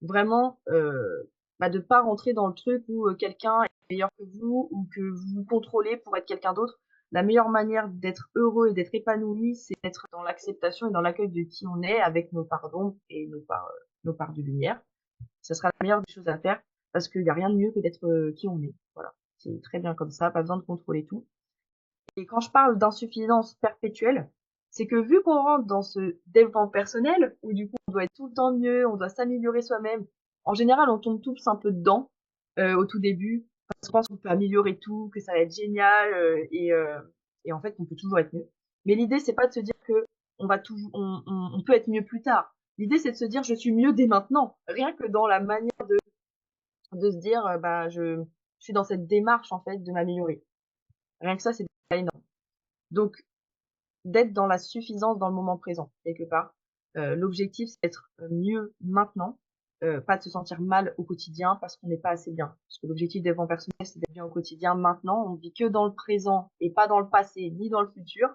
Vraiment, de pas rentrer dans le truc où quelqu'un est meilleur que vous, ou que vous vous contrôlez pour être quelqu'un d'autre. La meilleure manière d'être heureux et d'être épanoui, c'est d'être dans l'acceptation et dans l'accueil de qui on est, avec nos parts d'ombre et nos parts de lumière. Ce sera la meilleure des choses à faire parce qu'il n'y a rien de mieux que d'être qui on est. Voilà. C'est très bien comme ça, pas besoin de contrôler tout. Et quand je parle d'insuffisance perpétuelle, c'est que vu qu'on rentre dans ce développement personnel, où du coup on doit être tout le temps mieux, on doit s'améliorer soi-même, en général on tombe tous un peu dedans au tout début, parce qu'on pense qu'on peut améliorer tout, que ça va être génial, et en fait on peut toujours être mieux. Mais l'idée c'est pas de se dire que on peut être mieux plus tard. L'idée c'est de se dire je suis mieux dès maintenant, rien que dans la manière de se dire je suis dans cette démarche en fait de m'améliorer. Rien que ça c'est déjà énorme. Donc d'être dans la suffisance dans le moment présent quelque part. L'objectif c'est d'être mieux maintenant, pas de se sentir mal au quotidien parce qu'on n'est pas assez bien. Parce que l'objectif du développement personnel c'est d'être bien au quotidien maintenant. On vit que dans le présent et pas dans le passé ni dans le futur.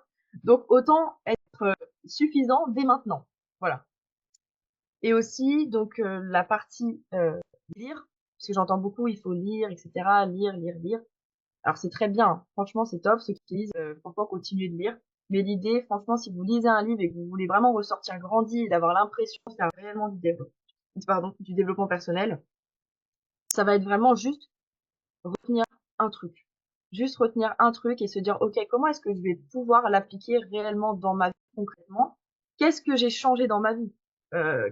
Donc autant être suffisant dès maintenant. Voilà. Et aussi donc la partie lire, parce que j'entends beaucoup il faut lire, etc. Lire, lire, lire. Alors c'est très bien, franchement c'est top, ceux qui lisent, franchement continuez de lire. Mais l'idée, franchement, si vous lisez un livre et que vous voulez vraiment ressortir grandi et d'avoir l'impression de faire réellement du développement personnel, ça va être vraiment juste retenir un truc. Juste retenir un truc et se dire, ok, comment est-ce que je vais pouvoir l'appliquer réellement dans ma vie concrètement? Qu'est-ce que j'ai changé dans ma vie?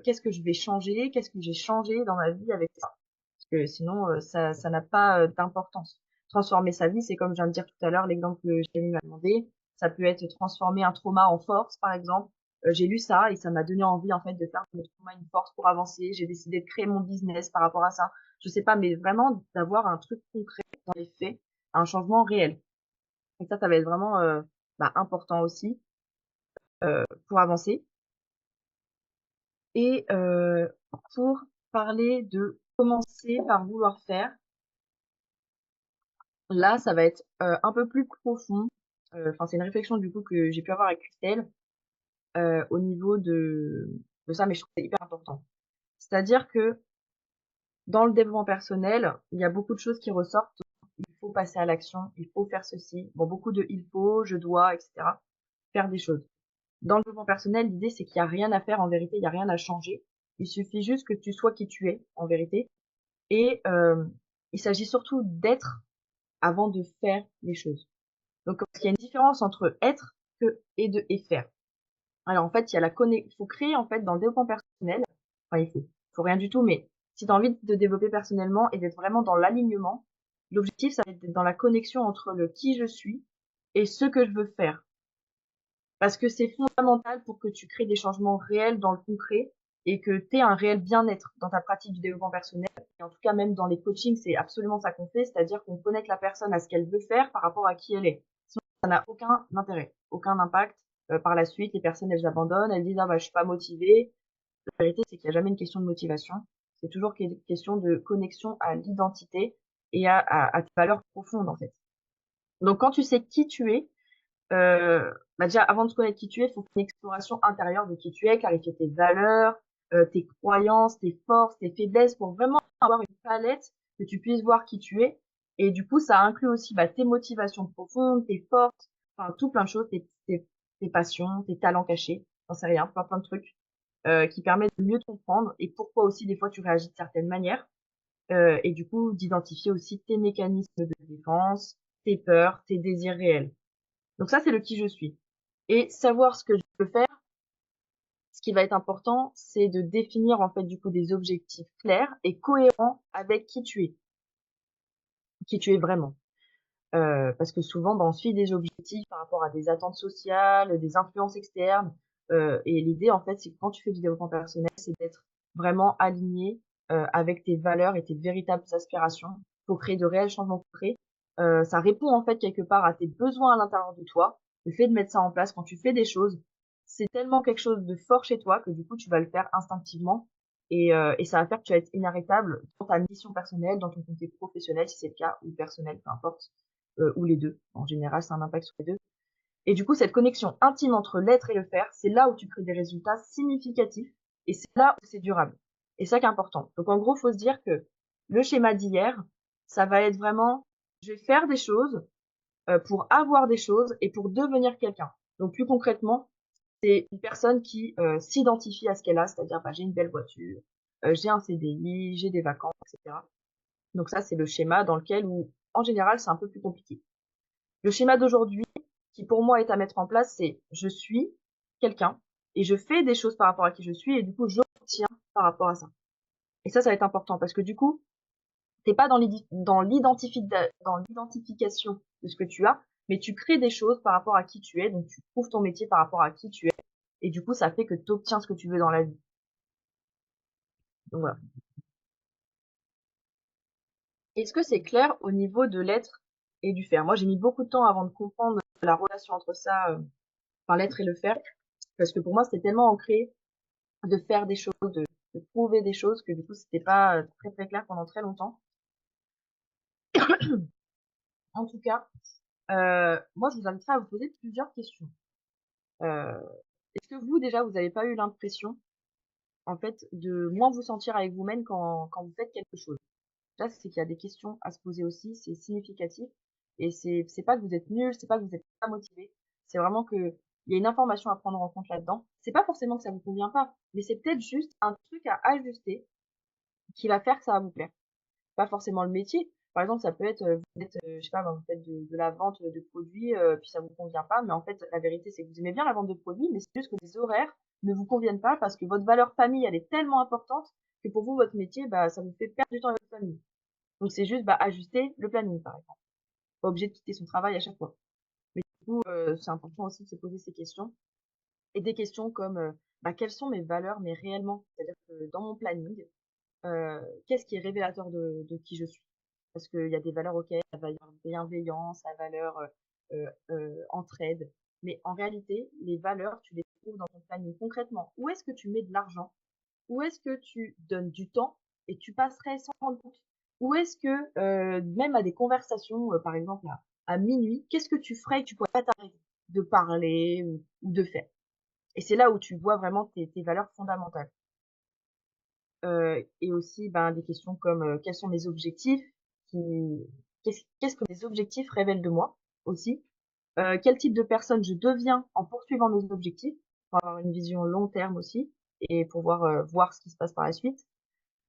Qu'est-ce que je vais changer? Qu'est-ce que j'ai changé dans ma vie avec ça? Parce que sinon, ça n'a pas d'importance. Transformer sa vie, c'est comme je viens de dire tout à l'heure, l'exemple que Jamie m'a demandé. Ça peut être transformer un trauma en force, par exemple. J'ai lu ça et ça m'a donné envie, en fait, de faire de mon trauma une force pour avancer. J'ai décidé de créer mon business par rapport à ça. Je sais pas, mais vraiment d'avoir un truc concret dans les faits, un changement réel. Et ça va être vraiment important aussi pour avancer. Et pour parler de commencer par vouloir faire, là, ça va être un peu plus profond. Enfin, c'est une réflexion du coup que j'ai pu avoir avec Christelle au niveau de ça, mais je trouve que c'est hyper important. C'est-à-dire que dans le développement personnel, il y a beaucoup de choses qui ressortent. Il faut passer à l'action, il faut faire ceci. Bon, beaucoup de il faut, je dois, etc. Faire des choses. Dans le développement personnel, l'idée c'est qu'il y a rien à faire en vérité, il y a rien à changer. Il suffit juste que tu sois qui tu es en vérité. Et il s'agit surtout d'être avant de faire les choses. Donc il y a une différence entre être et faire. Alors en fait, il y a il faut créer en fait dans le développement personnel, enfin il faut rien du tout, mais si tu as envie de développer personnellement et d'être vraiment dans l'alignement, l'objectif ça va être d'être dans la connexion entre le qui je suis et ce que je veux faire. Parce que c'est fondamental pour que tu crées des changements réels dans le concret et que tu aies un réel bien-être dans ta pratique du développement personnel. Et en tout cas, même dans les coachings, c'est absolument ça qu'on fait, c'est-à-dire qu'on connecte la personne à ce qu'elle veut faire par rapport à qui elle est. Sinon, ça n'a aucun intérêt, aucun impact. Par la suite, les personnes, elles abandonnent, elles disent, ah bah, je suis pas motivée. La vérité, c'est qu'il n'y a jamais une question de motivation. C'est toujours une question de connexion à l'identité et à tes valeurs profondes, en fait. Donc, quand tu sais qui tu es, déjà, avant de connaître qui tu es, il faut faire une exploration intérieure de qui tu es, clarifier tes valeurs, tes croyances, tes forces, tes faiblesses, pour vraiment avoir une palette que tu puisses voir qui tu es. Et du coup, ça inclut aussi tes motivations profondes, tes forces, enfin tout plein de choses, tes passions, tes talents cachés, j'en sais rien, plein de trucs qui permettent de mieux te comprendre et pourquoi aussi des fois tu réagis de certaines manières. Et du coup, d'identifier aussi tes mécanismes de défense, tes peurs, tes désirs réels. Donc ça, c'est le qui je suis. Et savoir ce que je veux faire, ce qui va être important, c'est de définir en fait du coup des objectifs clairs et cohérents avec qui tu es vraiment. Parce que souvent, on suit des objectifs par rapport à des attentes sociales, des influences externes. Et l'idée, en fait, c'est que quand tu fais du développement personnel, c'est d'être vraiment aligné avec tes valeurs et tes véritables aspirations pour créer de réels changements concrets. Ça répond en fait quelque part à tes besoins à l'intérieur de toi. Le fait de mettre ça en place quand tu fais des choses, c'est tellement quelque chose de fort chez toi que du coup, tu vas le faire instinctivement. Et ça va faire que tu vas être inarrêtable dans ta mission personnelle, dans ton contexte professionnel, si c'est le cas, ou personnel, peu importe ou les deux. En général, c'est un impact sur les deux. Et du coup, cette connexion intime entre l'être et le faire, c'est là où tu crées des résultats significatifs et c'est là où c'est durable. Et ça qui est important. Donc en gros, il faut se dire que le schéma d'hier, ça va être vraiment, je vais faire des choses pour avoir des choses et pour devenir quelqu'un. Donc plus concrètement, c'est une personne qui s'identifie à ce qu'elle a, c'est-à-dire j'ai une belle voiture, j'ai un CDI, j'ai des vacances, etc. Donc ça, c'est le schéma dans lequel où, en général, c'est un peu plus compliqué. Le schéma d'aujourd'hui, qui pour moi est à mettre en place, c'est je suis quelqu'un et je fais des choses par rapport à qui je suis et du coup j'obtiens par rapport à ça. Et ça va être important parce que du coup, t'es pas dans l'identification de ce que tu as, mais tu crées des choses par rapport à qui tu es, donc tu trouves ton métier par rapport à qui tu es et du coup ça fait que tu obtiens ce que tu veux dans la vie. Donc voilà. Est-ce que c'est clair au niveau de l'être et du faire? Moi j'ai mis beaucoup de temps avant de comprendre la relation entre ça, enfin l'être et le faire, parce que pour moi c'était tellement ancré de faire des choses, de prouver des choses, que du coup, c'était pas très très clair pendant très longtemps. En tout cas, moi, je vous inviterai à vous poser plusieurs questions. Euh, Est-ce que vous, déjà, vous n'avez pas eu l'impression, en fait, de moins vous sentir avec vous-même quand vous faites quelque chose? Là, c'est qu'il y a des questions à se poser aussi, c'est significatif. Et c'est pas que vous êtes nul, c'est pas que vous êtes pas motivé. C'est vraiment que il y a une information à prendre en compte là-dedans. C'est pas forcément que ça vous convient pas, mais c'est peut-être juste un truc à ajuster qui va faire que ça va vous plaire. Pas forcément le métier. Par exemple, ça peut être, vous êtes, je sais pas vous faites de la vente de produits, puis ça vous convient pas, mais en fait, la vérité, c'est que vous aimez bien la vente de produits, mais c'est juste que les horaires ne vous conviennent pas parce que votre valeur famille, elle est tellement importante que pour vous, votre métier, ça vous fait perdre du temps avec votre famille. Donc c'est juste, ajuster le planning, par exemple. pas obligé de quitter son travail à chaque fois. Mais du coup, c'est important aussi de se poser ces questions et des questions comme, bah, quelles sont mes valeurs, mais réellement? C'est-à-dire que dans mon planning, qu'est-ce qui est révélateur de qui je suis? Parce qu'il y a des valeurs, OK, la valeur bienveillance, la valeur, entraide, mais en réalité, les valeurs, tu les trouves dans ton planning. Concrètement, où est-ce que tu mets de l'argent? Où est-ce que tu donnes du temps et tu passerais sans rendre compte? Où est-ce que, même à des conversations, par exemple à minuit, qu'est-ce que tu ferais que tu pourrais pas t'arrêter de parler ou de faire? Et c'est là où tu vois vraiment tes valeurs fondamentales. Et aussi, ben, des questions comme, quels sont mes objectifs? Qui qu'est-ce que mes objectifs révèlent de moi aussi? Quel type de personne je deviens en poursuivant mes objectifs? Pour avoir une vision long terme aussi et pouvoir, voir ce qui se passe par la suite.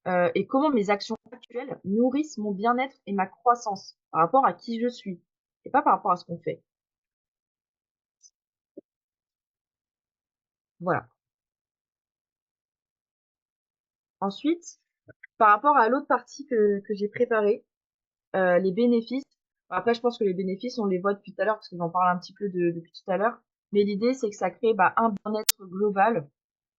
Et comment mes actions actuelles nourrissent mon bien-être et ma croissance par rapport à qui je suis et pas par rapport à ce qu'on fait. Voilà. Ensuite, par rapport à l'autre partie que j'ai préparée, les bénéfices. Après, je pense que les bénéfices, on les voit depuis tout à l'heure parce que j'en parle un petit peu depuis tout à l'heure. Mais l'idée, c'est que ça crée bah, un bien-être global,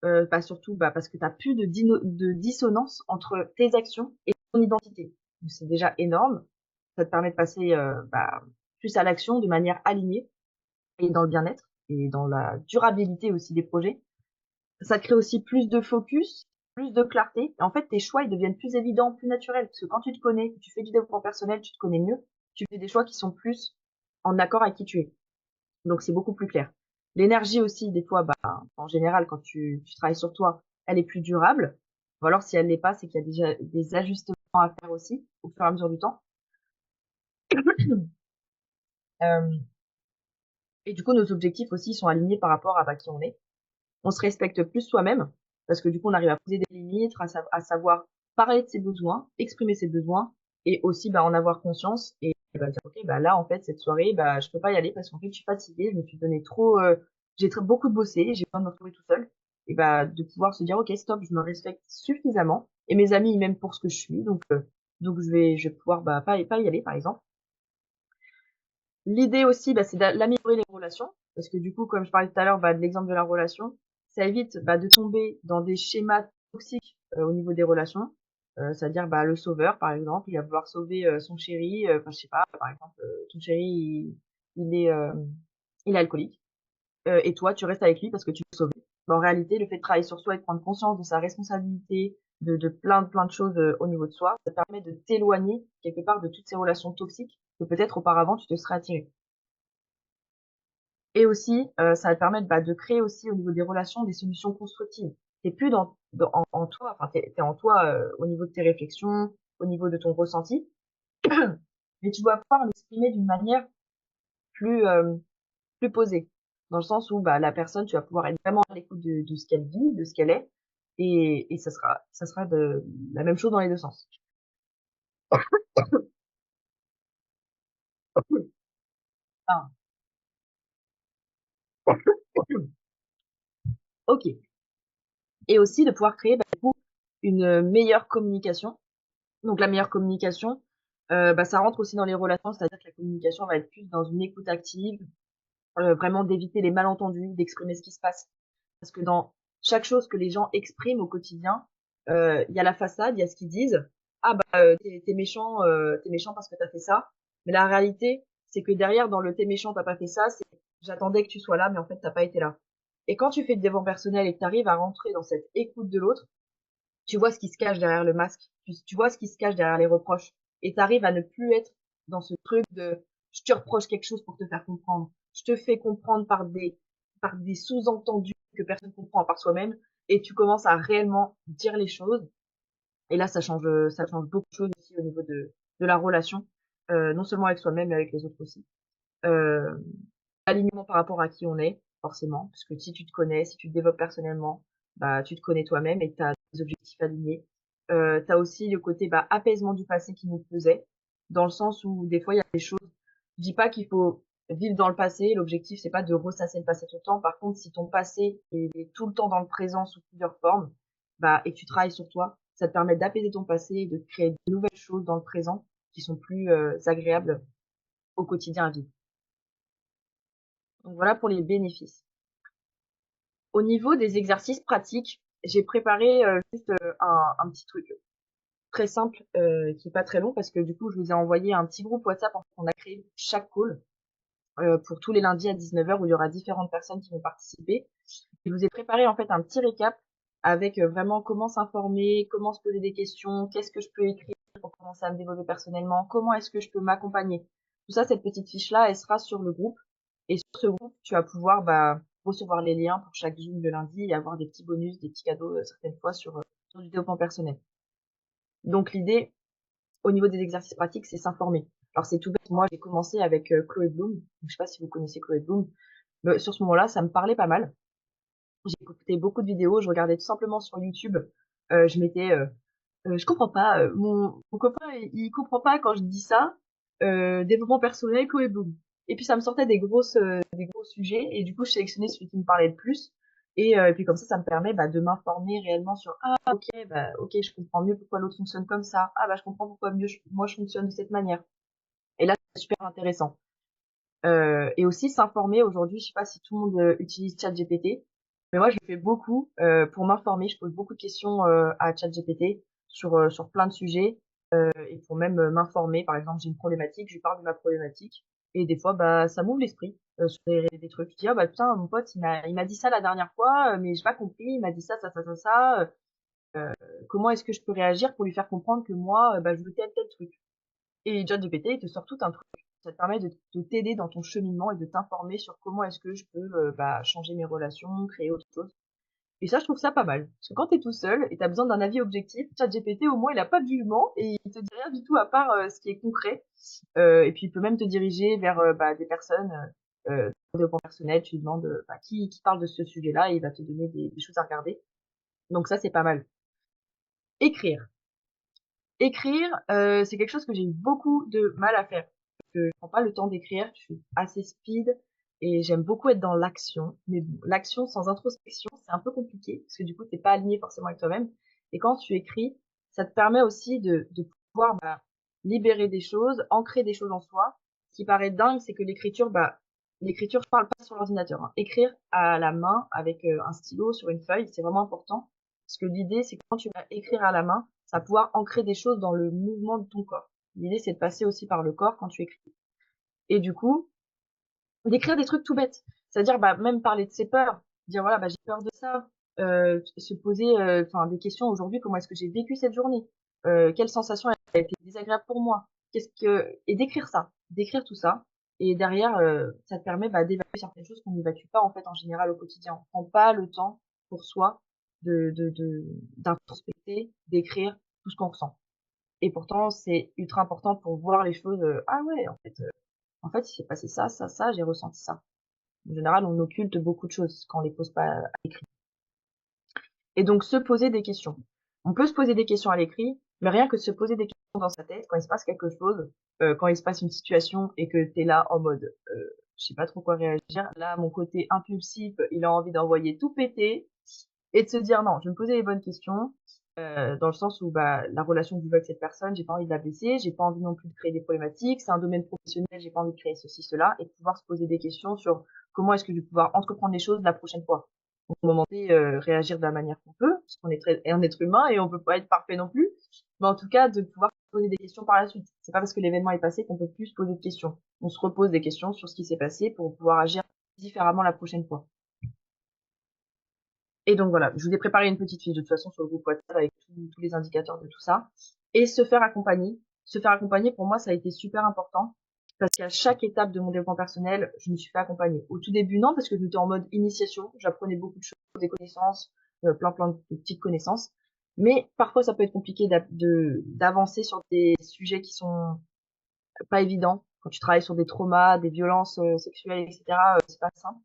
bah, surtout bah, parce que tu n'as plus de dissonance entre tes actions et ton identité. Donc, c'est déjà énorme. Ça te permet de passer bah, plus à l'action de manière alignée et dans le bien-être et dans la durabilité aussi des projets. Ça crée aussi plus de focus, plus de clarté. Et en fait, tes choix, ils deviennent plus évidents, plus naturels. Parce que quand tu te connais, tu fais du développement personnel, tu te connais mieux, tu fais des choix qui sont plus en accord avec qui tu es. Donc, c'est beaucoup plus clair. L'énergie aussi, des fois, bah, en général, quand tu travailles sur toi, elle est plus durable. Ou alors, si elle l'est pas, c'est qu'il y a déjà des ajustements à faire aussi, au fur et à mesure du temps. Euh, et du coup, nos objectifs aussi sont alignés par rapport à bah, qui on est. On se respecte plus soi-même, parce que du coup, on arrive à poser des limites, à savoir parler de ses besoins, exprimer ses besoins, et aussi bah, en avoir conscience et bah, dire, ok, bah, là, en fait, cette soirée, bah, je peux pas y aller parce qu'en fait, je suis fatiguée, je me suis donné trop, beaucoup bossé, j'ai besoin de me retrouver tout seul, et bah, de pouvoir se dire, ok, stop, je me respecte suffisamment, et mes amis, ils m'aiment pour ce que je suis, donc je vais pouvoir bah, pas y aller, par exemple. L'idée aussi, bah, c'est d'améliorer les relations, parce que du coup, comme je parlais tout à l'heure, bah, de l'exemple de la relation, ça évite bah, de tomber dans des schémas toxiques au niveau des relations, c'est-à-dire bah, le sauveur, par exemple, il va vouloir sauver son chéri, enfin je sais pas, par exemple, ton chéri, il est, il est alcoolique, et toi, tu restes avec lui parce que tu veux le sauver. Mais en réalité, le fait de travailler sur soi et de prendre conscience de sa responsabilité, de plein de choses au niveau de soi, ça permet de t'éloigner quelque part de toutes ces relations toxiques que peut-être auparavant tu te serais attiré. Et aussi, ça va te permettre, bah, de créer aussi au niveau des relations des solutions constructives. Tu plus en toi, enfin tu es en toi, au niveau de tes réflexions, au niveau de ton ressenti, mais tu dois pouvoir l'exprimer d'une manière plus, plus posée. Dans le sens où, bah, la personne, tu vas pouvoir être vraiment à l'écoute de ce qu'elle vit, de ce qu'elle est et ça sera de la même chose dans les 2 sens. Ah. OK, et aussi de pouvoir créer, bah, du coup, une meilleure communication. Donc la meilleure communication, bah, ça rentre aussi dans les relations, c'est-à-dire que la communication va être plus dans une écoute active, vraiment d'éviter les malentendus, d'exprimer ce qui se passe. Parce que dans chaque chose que les gens expriment au quotidien, il y a la façade, il y a ce qu'ils disent. Ah bah t'es méchant, t'es méchant parce que t'as fait ça. Mais la réalité, c'est que derrière, dans le t'es méchant, t'as pas fait ça, c'est j'attendais que tu sois là, mais en fait t'as pas été là. Et quand tu fais du développement personnel et que tu arrives à rentrer dans cette écoute de l'autre, tu vois ce qui se cache derrière le masque, tu vois ce qui se cache derrière les reproches, et tu arrives à ne plus être dans ce truc de je te reproche quelque chose pour te faire comprendre, je te fais comprendre par des sous-entendus que personne comprend à part soi-même, et tu commences à réellement dire les choses, et là ça change beaucoup de choses aussi au niveau de la relation, non seulement avec soi-même, mais avec les autres aussi. Euh, Alignement par rapport à qui on est, forcément, parce que si tu te connais, si tu te développes personnellement, bah, tu te connais toi-même et tu as des objectifs alignés. Tu as aussi le côté bah, apaisement du passé qui nous pesait, dans le sens où des fois il y a des choses. Je dis pas qu'il faut vivre dans le passé. L'objectif c'est pas de ressasser le passé tout le temps. Par contre, si ton passé est tout le temps dans le présent sous plusieurs formes, bah et que tu travailles sur toi, ça te permet d'apaiser ton passé et de créer de nouvelles choses dans le présent qui sont plus agréables au quotidien à vivre. Donc voilà pour les bénéfices. Au niveau des exercices pratiques, j'ai préparé juste un petit truc très simple qui est pas très long parce que du coup je vous ai envoyé un petit groupe WhatsApp qu'on a créé chaque call pour tous les lundis à 19h où il y aura différentes personnes qui vont participer. Je vous ai préparé en fait un petit récap avec vraiment comment s'informer, comment se poser des questions, qu'est-ce que je peux écrire pour commencer à me développer personnellement, comment est-ce que je peux m'accompagner. Tout ça, cette petite fiche-là, elle sera sur le groupe. Et sur ce groupe, tu vas pouvoir recevoir les liens pour chaque Zoom de lundi et avoir des petits bonus, des petits cadeaux certaines fois sur du développement personnel. Donc l'idée, au niveau des exercices pratiques, c'est s'informer. Alors c'est tout bête, moi j'ai commencé avec Chloé Bloom. Je sais pas si vous connaissez Chloé Bloom. Mais sur ce moment-là, ça me parlait pas mal. J'ai écouté beaucoup de vidéos, je regardais tout simplement sur YouTube. Je mettais, je comprends pas, mon copain, il comprend pas quand je dis ça. Développement personnel, Chloé Bloom. Et puis ça me sortait des gros sujets, et du coup je sélectionnais celui qui me parlait le plus. Et puis comme ça me permet de m'informer réellement sur ok, je comprends mieux pourquoi l'autre fonctionne comme ça. Je comprends pourquoi moi je fonctionne de cette manière. Et là c'est super intéressant. Et aussi s'informer aujourd'hui, je sais pas si tout le monde utilise ChatGPT, mais moi je le fais beaucoup pour m'informer. Je pose beaucoup de questions à ChatGPT sur plein de sujets et pour même m'informer. Par exemple, j'ai une problématique, je lui parle de ma problématique et des fois ça m'ouvre l'esprit sur des trucs. Je dis putain, mon pote il m'a dit ça la dernière fois, mais j'ai pas compris. Il m'a dit ça ça ça ça ça. Comment est-ce que je peux réagir pour lui faire comprendre que moi je veux tel truc. Et ChatGPT, il te sort tout un truc. Ça te permet de t'aider dans ton cheminement et de t'informer sur comment est-ce que je peux changer mes relations, créer autre chose. Et ça, je trouve ça pas mal. Parce que quand t'es tout seul et t'as besoin d'un avis objectif, ChatGPT, au moins, il a pas de jugement et il te dit rien du tout à part ce qui est concret. Et puis, il peut même te diriger vers des personnes de développement personnel. Tu lui demandes qui parle de ce sujet-là et il va te donner des choses à regarder. Donc ça, c'est pas mal. Écrire. Écrire, c'est quelque chose que j'ai eu beaucoup de mal à faire. Parce que je prends pas le temps d'écrire, je suis assez speed et j'aime beaucoup être dans l'action. Mais bon, l'action sans introspection, c'est un peu compliqué parce que du coup, t'es pas aligné forcément avec toi-même. Et quand tu écris, ça te permet aussi de pouvoir libérer des choses, ancrer des choses en soi. Ce qui paraît dingue, c'est que l'écriture, je parle pas sur l'ordinateur, hein. Écrire à la main avec un stylo sur une feuille, c'est vraiment important. Parce que l'idée, c'est que quand tu vas écrire à la main, ça va pouvoir ancrer des choses dans le mouvement de ton corps. L'idée, c'est de passer aussi par le corps quand tu écris. Et du coup, d'écrire des trucs tout bêtes. C'est-à-dire, même parler de ses peurs. Dire, voilà, j'ai peur de ça. Se poser, des questions aujourd'hui. Comment est-ce que j'ai vécu cette journée? Quelle sensation a été désagréable pour moi? Et d'écrire ça. D'écrire tout ça. Et derrière, ça te permet, d'évacuer certaines choses qu'on n'évacue pas, en fait, en général, au quotidien. On prend pas le temps pour soi d'introspecter, d'écrire tout ce qu'on ressent. Et pourtant, c'est ultra important pour voir les choses. Ah ouais, en fait, il s'est passé ça, ça, ça, j'ai ressenti ça. En général, on occulte beaucoup de choses quand on les pose pas à l'écrit. Et donc, se poser des questions. On peut se poser des questions à l'écrit, mais rien que de se poser des questions dans sa tête quand il se passe quelque chose, quand il se passe une situation et que t'es là en mode, je sais pas trop quoi réagir. Là, mon côté impulsif, il a envie d'envoyer tout péter et de se dire non, je vais me poser les bonnes questions. Dans le sens où la relation que je veux avec cette personne, j'ai pas envie de la blesser, j'ai pas envie non plus de créer des problématiques, c'est un domaine professionnel, j'ai pas envie de créer ceci, cela, et de pouvoir se poser des questions sur comment est-ce que je vais pouvoir entreprendre les choses la prochaine fois. Donc, au moment donné, réagir de la manière qu'on peut, parce qu'on est un être humain et on peut pas être parfait non plus, mais en tout cas de pouvoir se poser des questions par la suite. C'est pas parce que l'événement est passé qu'on peut plus se poser de questions. On se repose des questions sur ce qui s'est passé pour pouvoir agir différemment la prochaine fois. Et donc voilà, je vous ai préparé une petite fiche de toute façon sur le groupe WhatsApp avec tous les indicateurs de tout ça. Et se faire accompagner. Se faire accompagner, pour moi, ça a été super important. Parce qu'à chaque étape de mon développement personnel, je me suis fait accompagner. Au tout début, non, parce que j'étais en mode initiation. J'apprenais beaucoup de choses, des connaissances, plein de petites connaissances. Mais parfois, ça peut être compliqué d'avancer sur des sujets qui sont pas évidents. Quand tu travailles sur des traumas, des violences sexuelles, etc., c'est pas simple.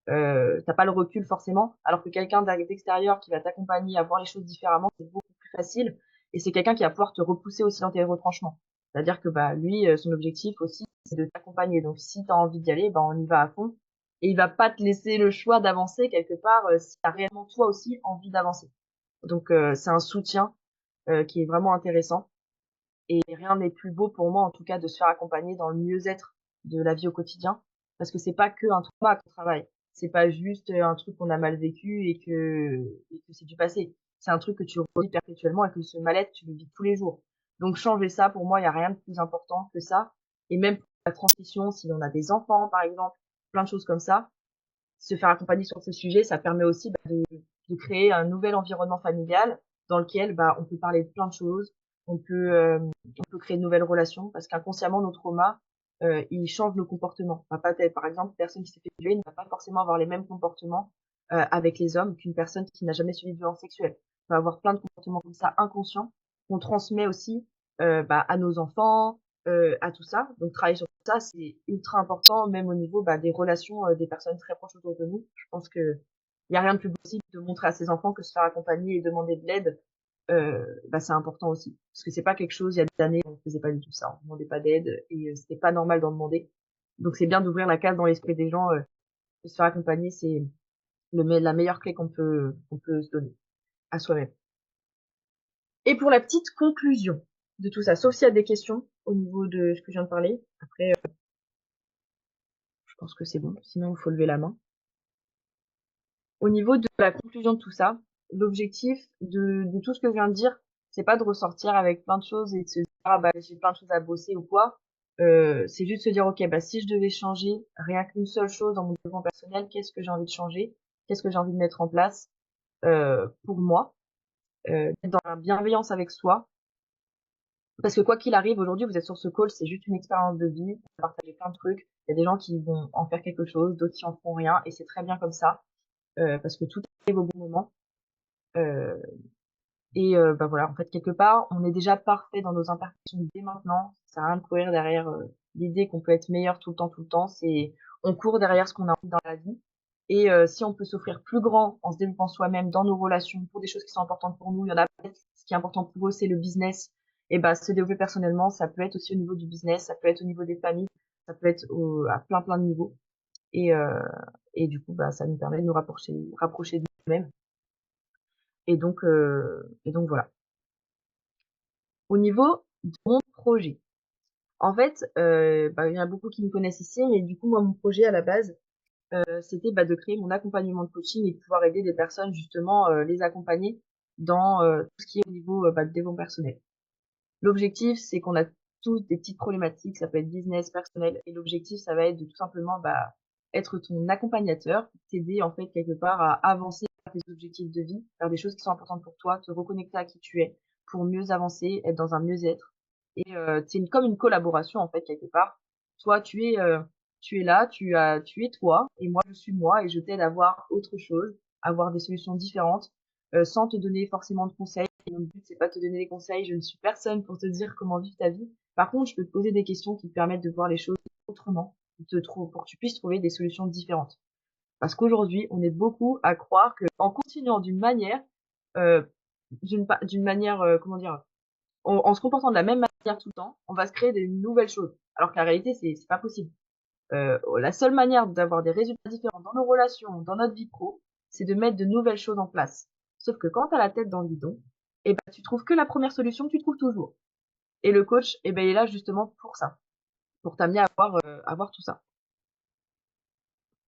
T'as pas le recul forcément, alors que quelqu'un d'extérieur qui va t'accompagner à voir les choses différemment, c'est beaucoup plus facile. Et c'est quelqu'un qui va pouvoir te repousser aussi dans tes retranchements. C'est-à-dire que lui, son objectif aussi, c'est de t'accompagner. Donc si t'as envie d'y aller, on y va à fond. Et il va pas te laisser le choix d'avancer quelque part si t'as réellement toi aussi envie d'avancer. Donc c'est un soutien qui est vraiment intéressant. Et rien n'est plus beau pour moi en tout cas de se faire accompagner dans le mieux-être de la vie au quotidien. Parce que c'est pas que un trauma qu'on travaille. C'est pas juste un truc qu'on a mal vécu et que c'est du passé. C'est un truc que tu revis perpétuellement et que ce mal-être, tu le vis tous les jours. Donc changer ça, pour moi, il y a rien de plus important que ça. Et même pour la transition, si on a des enfants, par exemple, plein de choses comme ça, se faire accompagner sur ce sujet, ça permet aussi de créer un nouvel environnement familial dans lequel on peut parler de plein de choses, on peut créer de nouvelles relations parce qu'inconsciemment nos traumas ils changent nos comportements. On va pas par exemple, une personne qui s'est fait violer ne va pas forcément avoir les mêmes comportements avec les hommes qu'une personne qui n'a jamais subi de violence sexuelle. On va avoir plein de comportements comme ça inconscients qu'on transmet aussi à nos enfants, à tout ça. Donc travailler sur ça, c'est ultra important, même au niveau des relations des personnes très proches autour de nous. Je pense que il y a rien de plus possible de montrer à ses enfants que se faire accompagner et demander de l'aide. C'est important aussi, parce que c'est pas quelque chose. Il y a des années, on faisait pas du tout ça, on demandait pas d'aide et c'était pas normal d'en demander. Donc c'est bien d'ouvrir la case dans l'esprit des gens. De se faire accompagner, c'est la meilleure clé qu'on peut se donner à soi-même. Et pour la petite conclusion de tout ça, sauf s'il y a des questions au niveau de ce que je viens de parler. Après, je pense que c'est bon. Sinon, il faut lever la main. Au niveau de la conclusion de tout ça, l'objectif de tout ce que je viens de dire, c'est pas de ressortir avec plein de choses et de se dire j'ai plein de choses à bosser ou quoi. C'est juste se dire ok, si je devais changer rien qu'une seule chose dans mon développement personnel, qu'est-ce que j'ai envie de changer, qu'est-ce que j'ai envie de mettre en place pour moi, être dans la bienveillance avec soi. Parce que quoi qu'il arrive, aujourd'hui, vous êtes sur ce call, c'est juste une expérience de vie, vous partagez plein de trucs. Il y a des gens qui vont en faire quelque chose, d'autres qui en font rien, et c'est très bien comme ça, parce que tout arrive au bon moment. Euh, voilà, en fait, quelque part, on est déjà parfait dans nos imperfections dès maintenant. Ça sert à rien de courir derrière l'idée qu'on peut être meilleur tout le temps, tout le temps. On court derrière ce qu'on a envie dans la vie. Et si on peut s'offrir plus grand en se développant soi-même dans nos relations, pour des choses qui sont importantes pour nous, il y en a peut-être, ce qui est important pour eux, c'est le business. Et se développer personnellement, ça peut être aussi au niveau du business, ça peut être au niveau des familles, ça peut être à plein de niveaux. Et, euh, et du coup, ça nous permet de nous rapprocher de nous-mêmes. Et donc voilà. Au niveau de mon projet, en fait, il y en a beaucoup qui me connaissent ici, mais du coup, moi, mon projet à la base, c'était de créer mon accompagnement de coaching et de pouvoir aider des personnes, justement, les accompagner dans tout ce qui est au niveau de développement personnel. L'objectif, c'est qu'on a tous des petites problématiques, ça peut être business, personnel, et l'objectif, ça va être de tout simplement être ton accompagnateur, t'aider en fait quelque part à avancer vers tes objectifs de vie, faire des choses qui sont importantes pour toi, te reconnecter à qui tu es pour mieux avancer, être dans un mieux-être. Et c'est comme une collaboration en fait quelque part. Toi, tu es là, tu es toi, et moi je suis moi, et je t'aide à voir autre chose, à voir des solutions différentes, sans te donner forcément de conseils. Et mon but c'est pas de te donner des conseils, je ne suis personne pour te dire comment vivre ta vie. Par contre, je peux te poser des questions qui te permettent de voir les choses autrement, pour que tu puisses trouver des solutions différentes. Parce qu'aujourd'hui, on est beaucoup à croire qu'en continuant d'une manière, euh, d'une manière, comment dire, en se comportant de la même manière tout le temps, on va se créer des nouvelles choses. Alors que la réalité, c'est pas possible. La seule manière d'avoir des résultats différents dans nos relations, dans notre vie pro, c'est de mettre de nouvelles choses en place. Sauf que quand tu as la tête dans le guidon, tu trouves que la première solution que tu trouves toujours. Et le coach, il est là justement pour ça, pour t'amener à voir tout ça.